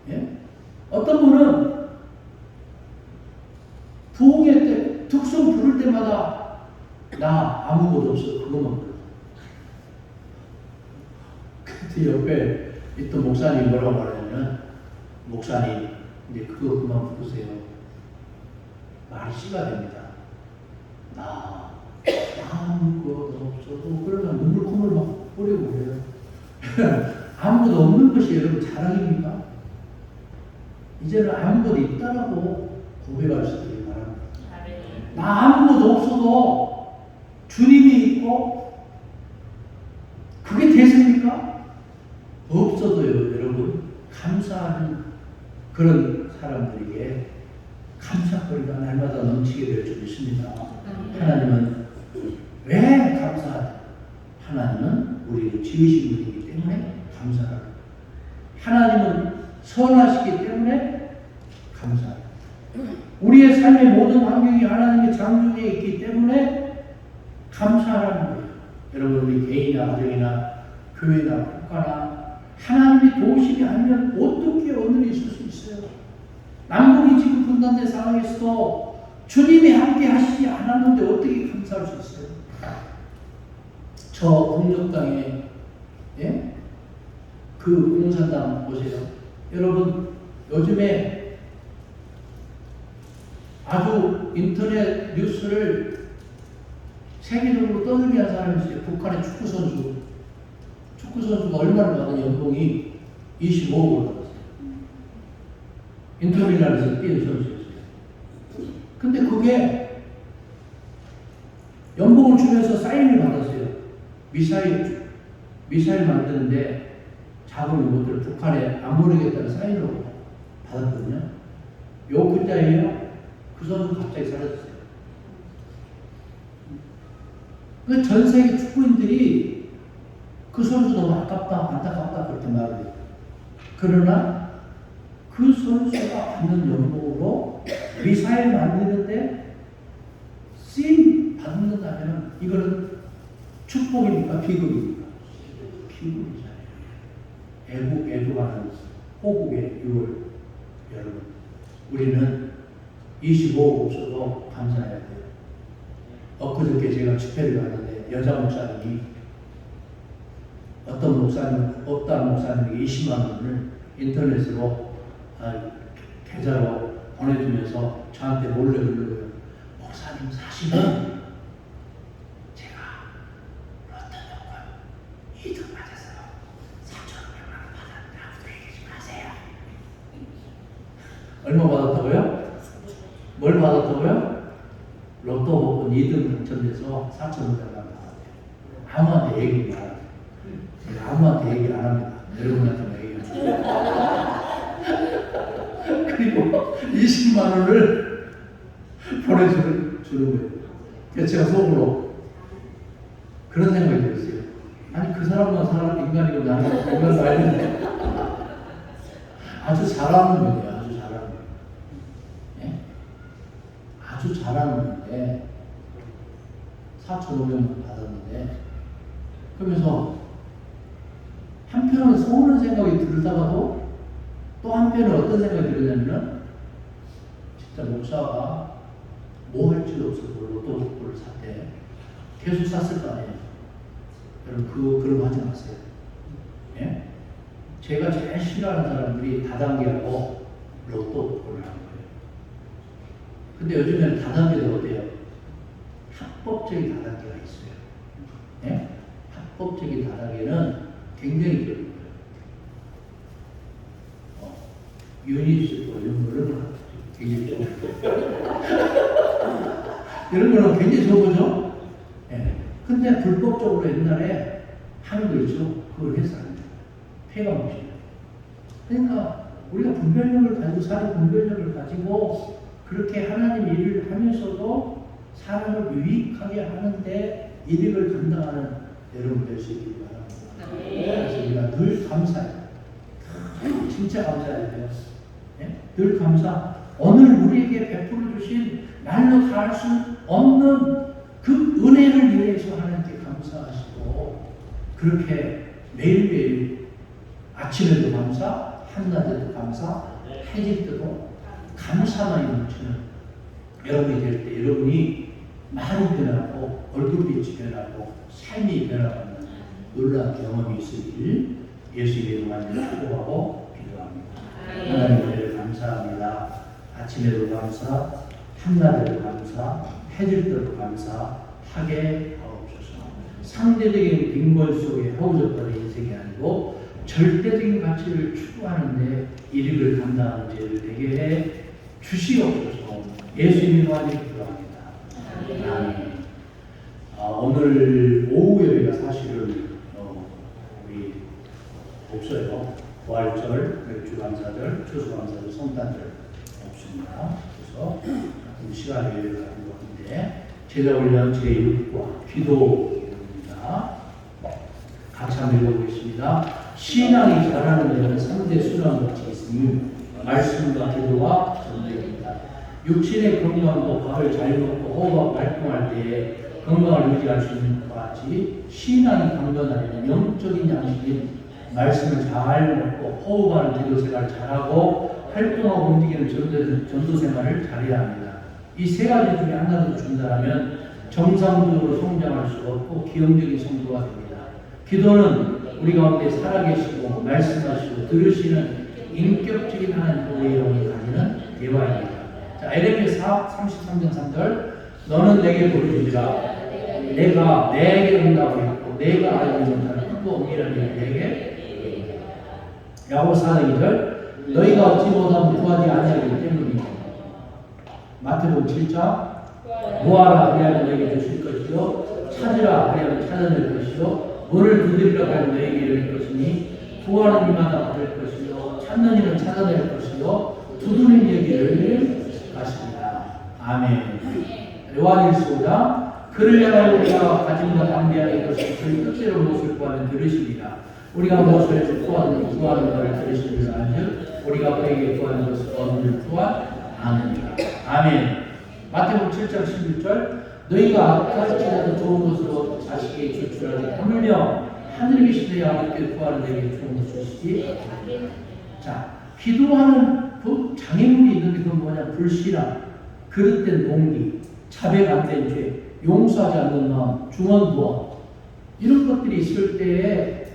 Speaker 5: 예? 어떤 분은 부흥회 때 특송 부를 때마다 나 아무것도 없어 그것만 불러. 그때 옆에 있던 목사님 뭐라고 말하냐면 목사님 이제 그거 그만 부르세요. 말이 씨가 됩니다. 나 아무것도 없어도 그러면 눈물 콧물 막 뿌리고 그래요. 아무것도 없는 것이 여러분 자랑입니까? 이제는 아무것도 있다라고 고백할 수 있길 바랍니다. 나 아무것도 없어도 주님이 있고 그게 대세입니까? 없어도요 여러분 감사하는 그런 사람들에게 감사거리가 날마다 넘치게 될 줄 믿습니다. 하나님은 왜 감사하죠? 하나님은 우리를 지으신 분이기 때문에 감사합니다. 하나님은 선하시기 때문에 감사합니다. 우리의 삶의 모든 환경이 하나님의 장중에 있기 때문에 감사하라는 거예요. 여러분 우리 개인이나 가정이나 교회나 국가나 하나님의 도우심이 아니면 어떻게 오늘이 있을 수 있어요. 남북이 지금 분단된 상황에서도 주님이 함께 하시지 않았는데 어떻게 감사할 수 있어요? 저 공력당에 예? 그 공산당 보세요. 여러분 요즘에 아주 인터넷 뉴스를 세계적으로 떠들게 한 사람이 있어요. 북한의 축구 선수가 얼마나 받은 연봉이 25억을 받았어요. 인터밀란에서 뛰는 선수였어요. 근데 그게 연봉을 주면서 사인을 받았어요. 미사일 만드는데 자금을 못 들어 북한에 안 보내겠다는 사인을 받았거든요. 요 글자예요. 그 선수 갑자기 사라졌어요. 그 전 세계 축구인들이 그 선수 너무 아깝다, 안타깝다 그렇게 말을 해요. 그러나 그 선수가 받는 연봉으로 미사일 만드는데 쓰임 받는다면 이거는 축복입니까? 비극입니까? 비극이잖아요. 애국하는 호국의 6월 여러분, 우리는 25억 없어도 감사해야 돼요. 엊그저께 제가 집회를 가는데 여자 목사님이 어떤 목사님에게 20만 원을 인터넷으로 계좌로 보내주면서 저한테 몰래 그러고요. 목사님 사실은 제가 로또 놓고 2등 맞았어요. 4,500만 원 받았는데 아무도 얘기하지 마세요. 얼마 받았다고요? 뭘 받았다고요? 로또 복권 2등 당첨돼서 4,500만 원 받았대요. 아무한테 얘기 안 해요. 아무한테 얘기 안 합니다. 여러분한테만 얘기합니다. 그리고 20만 원을 보내주는 거예요. 그래서 제가 속으로 그런 생각이 들었어요. 아니 그 사람만 사람 인간이고 나는 인간도 아닌데 아주 잘하는 분이에요. 아주 잘하는 분. 예? 아주 잘하는 분인데 4,500만 받았는데 그러면서 한편으로 서운한 생각이 들다가도 또 한편으로 어떤 생각이 들었냐면 진짜 목사가 뭐 할 줄 없어서 로또 복권을 샀대. 계속 샀을 거 아니에요. 여러분 그런 거 하지 마세요. 예? 제가 제일 싫어하는 사람들이 다단계하고 로또 복권을 하는 거예요. 근데 요즘에는 다단계도 어때요? 합법적인 다단계가 있어요. 예? 합법적인 다단계는 굉장히 좋은 거예요. 유니스도 이런 거는 굉장히 좋은 거예요. 이런 거는 굉장히 좋은 거죠? 예. 근데 불법적으로 옛날에 하는 거 있죠? 그걸 해서 안 돼요. 폐가 묻혀요. 그러니까 우리가 분별력을 가지고 사는 분별력을 가지고 그렇게 하나님 일을 하면서도 사람을 유익하게 하는데 이득을 감당하는 여러분 될 수 있기를 바랍니다. 그래서 우리가 늘 감사해요. 진짜 감사해야 돼요. 예? 늘 감사. 오늘 우리에게 베풀어 주신 말로 다 할 수 없는 그 은혜를 위해서 하나님께 감사하시고 그렇게 매일매일 아침에도 감사, 한낮에도 감사, 해질 때도 감사만이 넘치는 여러분이 될 때 여러분이 말이 변하고 얼굴빛이 변하고 삶이 변화하는 놀라운 경험이 있으길 예수 이름으로 축복하고 기도합니다. 하나님께 감사합니다. 아침에도 감사, 한낮에도 감사, 해질 때도 감사하게 하옵소서. 상대적인 빈곤 속에 허우적거리는 인생이 아니고 절대적인 가치를 추구하는데 이익을 감당하는 죄를 되게 해 주시옵소서. 예수님으로 기도합니다. 아멘. 오늘 오후 예배가 사실은 우리 없어요. 부활절, 맥주감사절, 추수감사절, 성탄절 없습니다. 그래서 시간을 가지고 있는데 제자 훈련 제6과 기도입니다. 같이 한번 읽어보겠습니다. 신앙이 자라는 데는 3대 수련과 같이 있으니 말씀과 기도가 전제입니다. 육신의 건강도 밥을 잘 먹고 호흡하고 활동할 때에 건강을 유지할 수 있는 것과 같이 신앙이 강건하려면 영적인 양식인 말씀을 잘 먹고 호흡하는 기도 생활을 잘하고 활동하고 움직이는 전도 생활을 잘해야 합니다. 이 세 가지 중에 하나도 준다면 정상적으로 성장할 수 없고 기형적인 성도가 됩니다. 기도는 우리 가운데 살아계시고 말씀하시고 들으시는 인격적인 하나님의 영을 가지는 대화입니다. 자, 에레미야 33장 3절 너는 내게 부르짖으라 내가 내게 응답하겠고 내가 알지 못하는 크고 은밀한 일을 내게 야고보 4장 2절 너희가 얻지 못하면 구하지 아니하기 때문이다. 마태복음 7장 구하라 그리하면 너희에게 주실 것이요 찾으라 그리하면 찾아낼 것이요 문을 두드리라 그리하면 너희에게 열릴 것이니 구하는 이마다 받을 것이요 찾는 이는 찾아낼 것이요 두드리는 이에게 열릴 것입니다. 아멘. 요한일서 5장 그를 향하여 우리가 가진 것 담대하게 이것을 그의 뜻대로 무엇을 구하면 들으시리라. 우리가 무엇을 구하는 것을 들으시리라 한즉 우리가 그에게 구하는 것을 얻는 또한 아느니라. 아멘. 마태복음 7장 11절 너희가 악할지라도 좋은 것으로 자식에게 줄줄하게 하물며 하늘에 계신 너희 아버지께 구하는 자에게 좋은 것을 주시지. 자, 기도하는 그 장애물이 있는데 그건 뭐냐? 불신앙, 그릇된 동기, 자백 안 된 죄, 용서하지 않는 마음, 중언부언 이런 것들이 있을 때에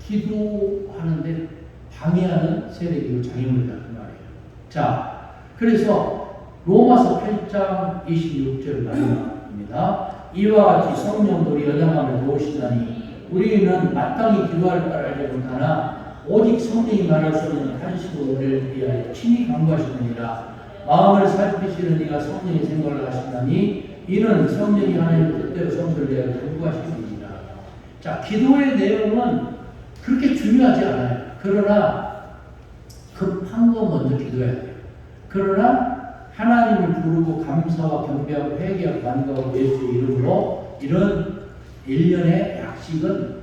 Speaker 5: 기도하는데 방해하는 세력이고 장애물이다 그 말이에요. 자, 그래서 로마서 8장 26절 마지막입니다. 이와 같이 성령도 우리 연약함을 도우시나니 우리는 마땅히 기도할 바를 알지 못하나 오직 성령이 말할 수 없는 탄식으로 우리를 위하여 친히 간구하시느니라. 마음을 살피시는 이가 성령의 생각을 하시나니 이는 성령이 하나님의 뜻대로 성도를 위하여 간구하시느니라. 자, 기도의 내용은 그렇게 중요하지 않아요. 그러나 급한 거 먼저 기도해야 돼요. 그러나 하나님을 부르고 감사와 경배하고 회개하고 간구하고 예수의 이름으로 이런 일련의 약식은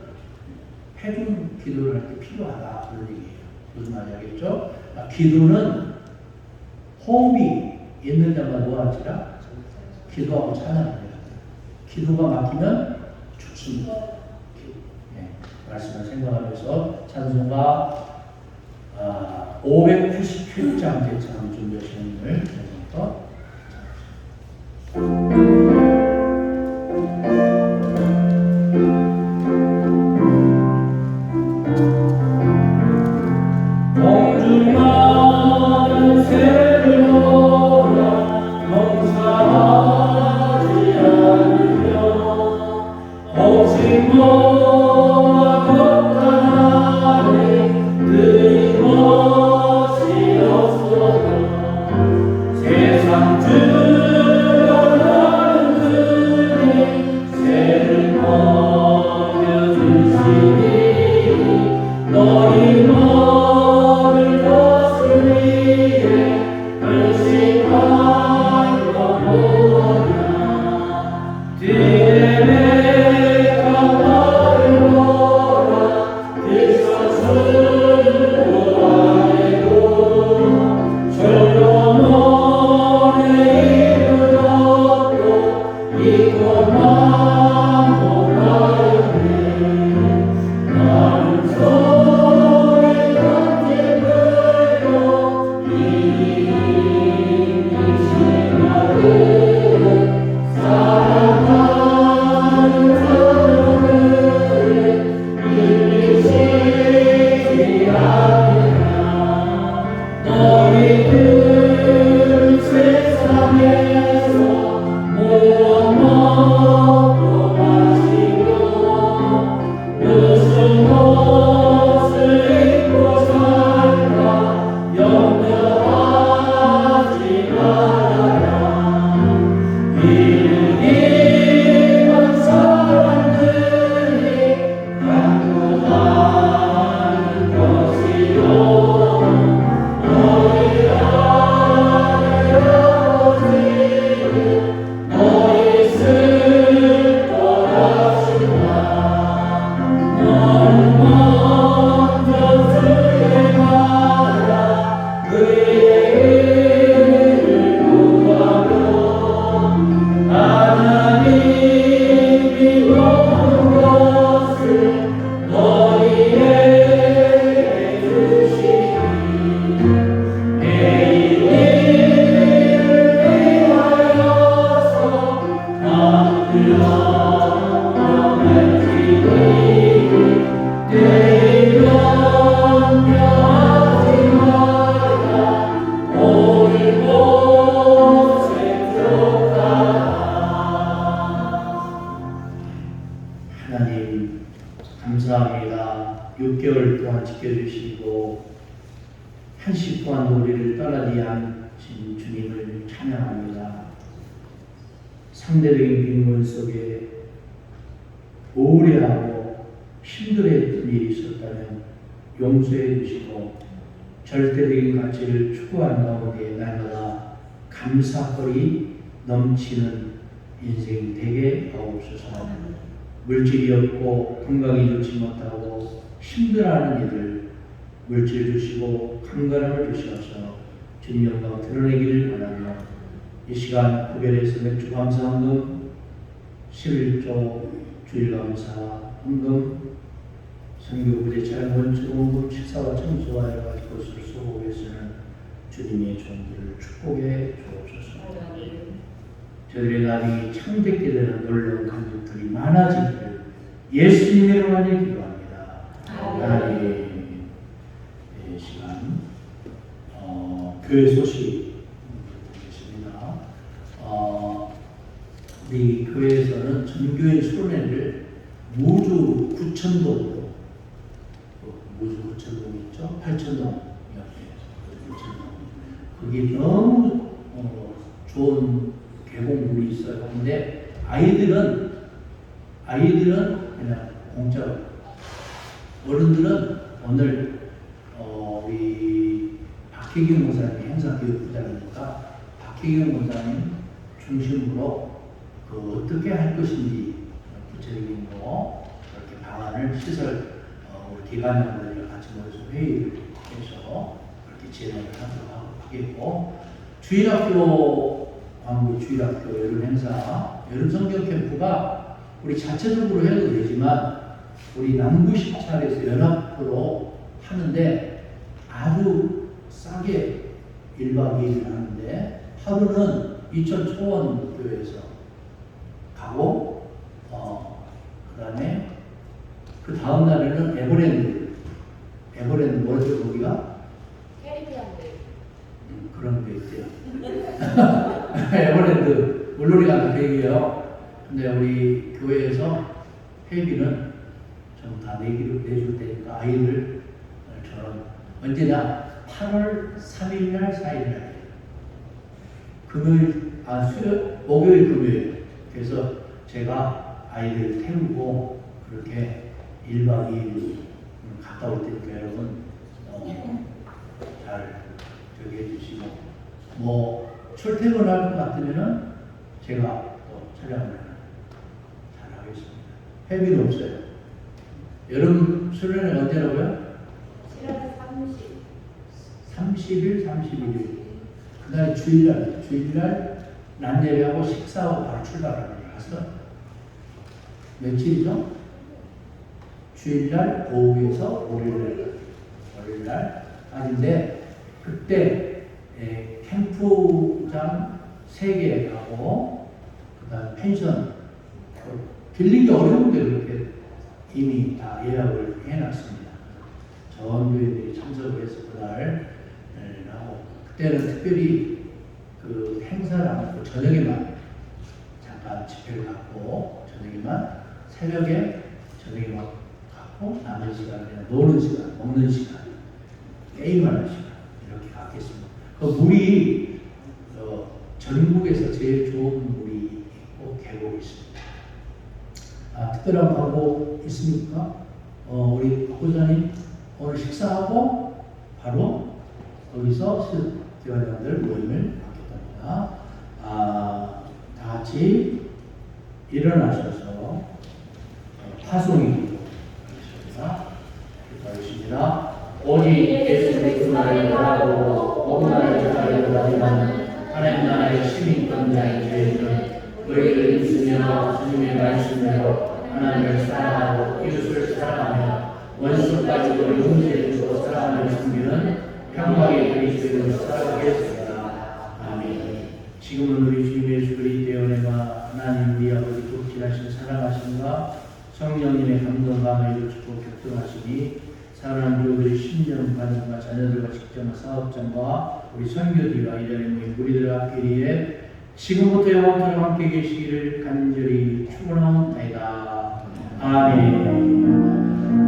Speaker 5: 회중 기도를 할 때 필요하다 그런 얘기예요. 무슨 말인지 알겠죠? 기도는 호흡이 있는 자만 모아지라 기도하고 찬양합니다. 기도가 막히면 죽습니다. 네, 말씀을 생각하면서 찬송가 587장 대창 준비하시는 분을 계속부터
Speaker 2: 공중만 새를 보라 농사하지 않으며 오직 모아 걷다하니 끊임없이 없어도 세상 주관하는 그님 새를 먹여주시니 너희 먹을 것을 위해 헌신한 것 보냐. 뒤에 가까이
Speaker 5: 감사합니다. 6개월 동안 지켜주시고 한시 동안 우리를 떠나지 않으신 주님을 찬양합니다. 상대적인 빈곤 속에 우울해하고 힘들어했던 일이 있었다면 용서해 주시고 절대적인 가치를 추구하는 가운데 날마다 감사거리 넘치는 인생이 되게 하옵소서. 물질이 없고 건강이 좋지 못하고 힘들어하는 이들 물질 주시고 건강을 주셔서 주님 영광 드러내기를 원하며 이 시간 구별해서 맥주 감사 헌금 11조 주일 감사 헌금 선교 부대 차량 원칙 헌금 식사와 청소와 여러 가지 것을 수고해서는 주님의 종들을 축복해 주옵소서. 저들의 나중에 창백게 되는 놀라운 감격들이 많아지기를 예수님의 이름으로 기도합니다. 하나님 이 시간 교회 소식 드리겠습니다. 우리 교회에서는 전교회 수련회를 무주 9,000동으로 무주 9,000동 있죠? 8,000동 옆에 9,000동 거기 너무 좋은 계곡물이 있어요. 근데 아이들은 그냥 공짜로. 어른들은 오늘 우리 박혜경 목사님 행사교육부장이니까 박혜경 목사님 중심으로 어떻게 할 것인지 구체적인 거 이렇게 방안을 시설 우리 기관장들과 같이 모여서 회의를 해서 그렇게 진행을 하도록 하겠고 주일학교 광주 주일학교 여름 행사, 여름 성경 캠프가 우리 자체적으로 해도 되지만 우리 남부 시찰에서 연합으로 하는데 아주 싸게 1박 2일 하는데 하루는 이천 초원 교회에서 가고 그 다음에 그 다음 날에는 에버랜드 뭐죠 거기가?
Speaker 4: 캐리비안들.
Speaker 5: 그런 게 있대요. 에버랜드 물놀이 가는 계획이에요. 근데 우리 교회에서 회비는 좀 다 내줄 테니까 아이들 저런 언제나 8월 3일날 4일날 금요일 목요일 금요일 그래서 제가 아이들 태우고 그렇게 1박 2일 갔다 올 테니까 여러분 잘 저기 해주시고 뭐 출퇴근할 것 같으면은 제가 또 촬영을 잘 하겠습니다. 회비는 없어요. 여름 수련회 언제라고요?
Speaker 4: 7월
Speaker 5: 30일, 31일. 그날 주일날 낮 예배하고 식사하고 바로 출발하는 거라서 며칠이죠? 주일날 오후에서 월요일날 아닌데 그때 캠프장 3개 가고 그다음 펜션 빌린 게 어려운데 그렇게 이미 다 예약을 해놨습니다. 전 교회들이 참석을 해서 그날 하고 그때는 특별히 그 행사를 안 하고 저녁에만 잠깐 집회를 갖고 저녁에만 새벽에 저녁에만 갖고 남은 시간 그냥 노는 시간, 먹는 시간, 게임하는 시간 이렇게 갖겠습니다. 그 물이 전국에서 제일 좋은 물이 있고 계곡이 있습니다. 특별한 광고 있습니까? 우리 박부장님 오늘 식사하고 바로 거기서 기관장들 모임을 갖겠답니다. 다 같이 일어나셔서 파송이 기도하겠습니다. 오직 예수 그리스도를 바라보고 복음을 전하려고 하지만 하나님 나라의 시민권자인 저희는 너희를 믿으며 주님의 말씀대로 하나님을 사랑하고 이웃을 사랑하며 원수까지도 용서해 주고 사랑하며 섬기는 평강의 그리스도인으로 살아가겠습니다. 아멘. 지금은 우리 주님 예수 그리스도의 은혜와 하나님 우리 아버지 독실하신 사랑하심과 성령님의 감동감을 축복 격동하시니 사랑하는 교우들의 신령 가정과 자녀들과 직장 사업장과 우리 선교들과 이 자리에 모인 우리들과 교리에 지금부터 영원토록 함께 계시기를 간절히 축원하옵나이다. 아멘.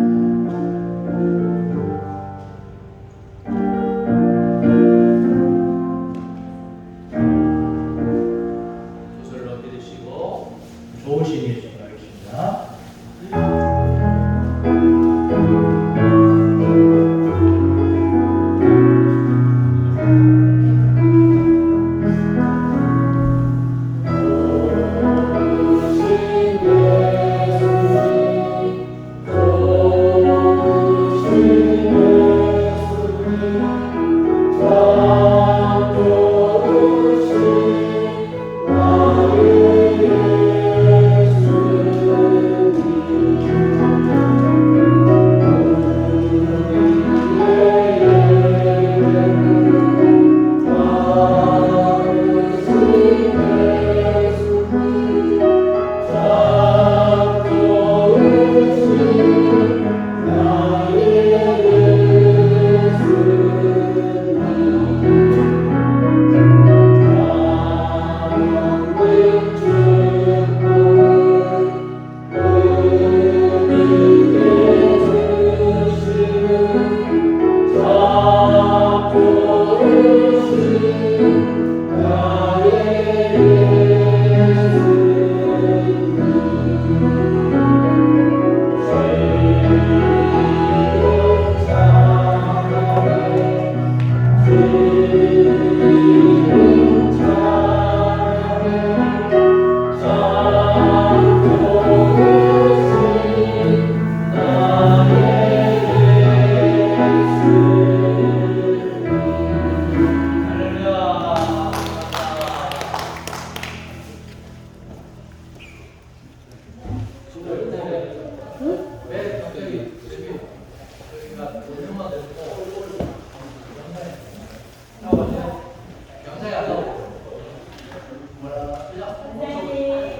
Speaker 4: 선생님,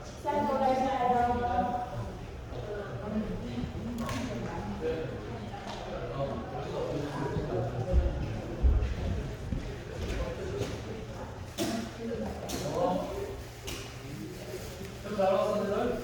Speaker 4: 식사 먹으러 가셔요.
Speaker 5: 잘 왔습니다.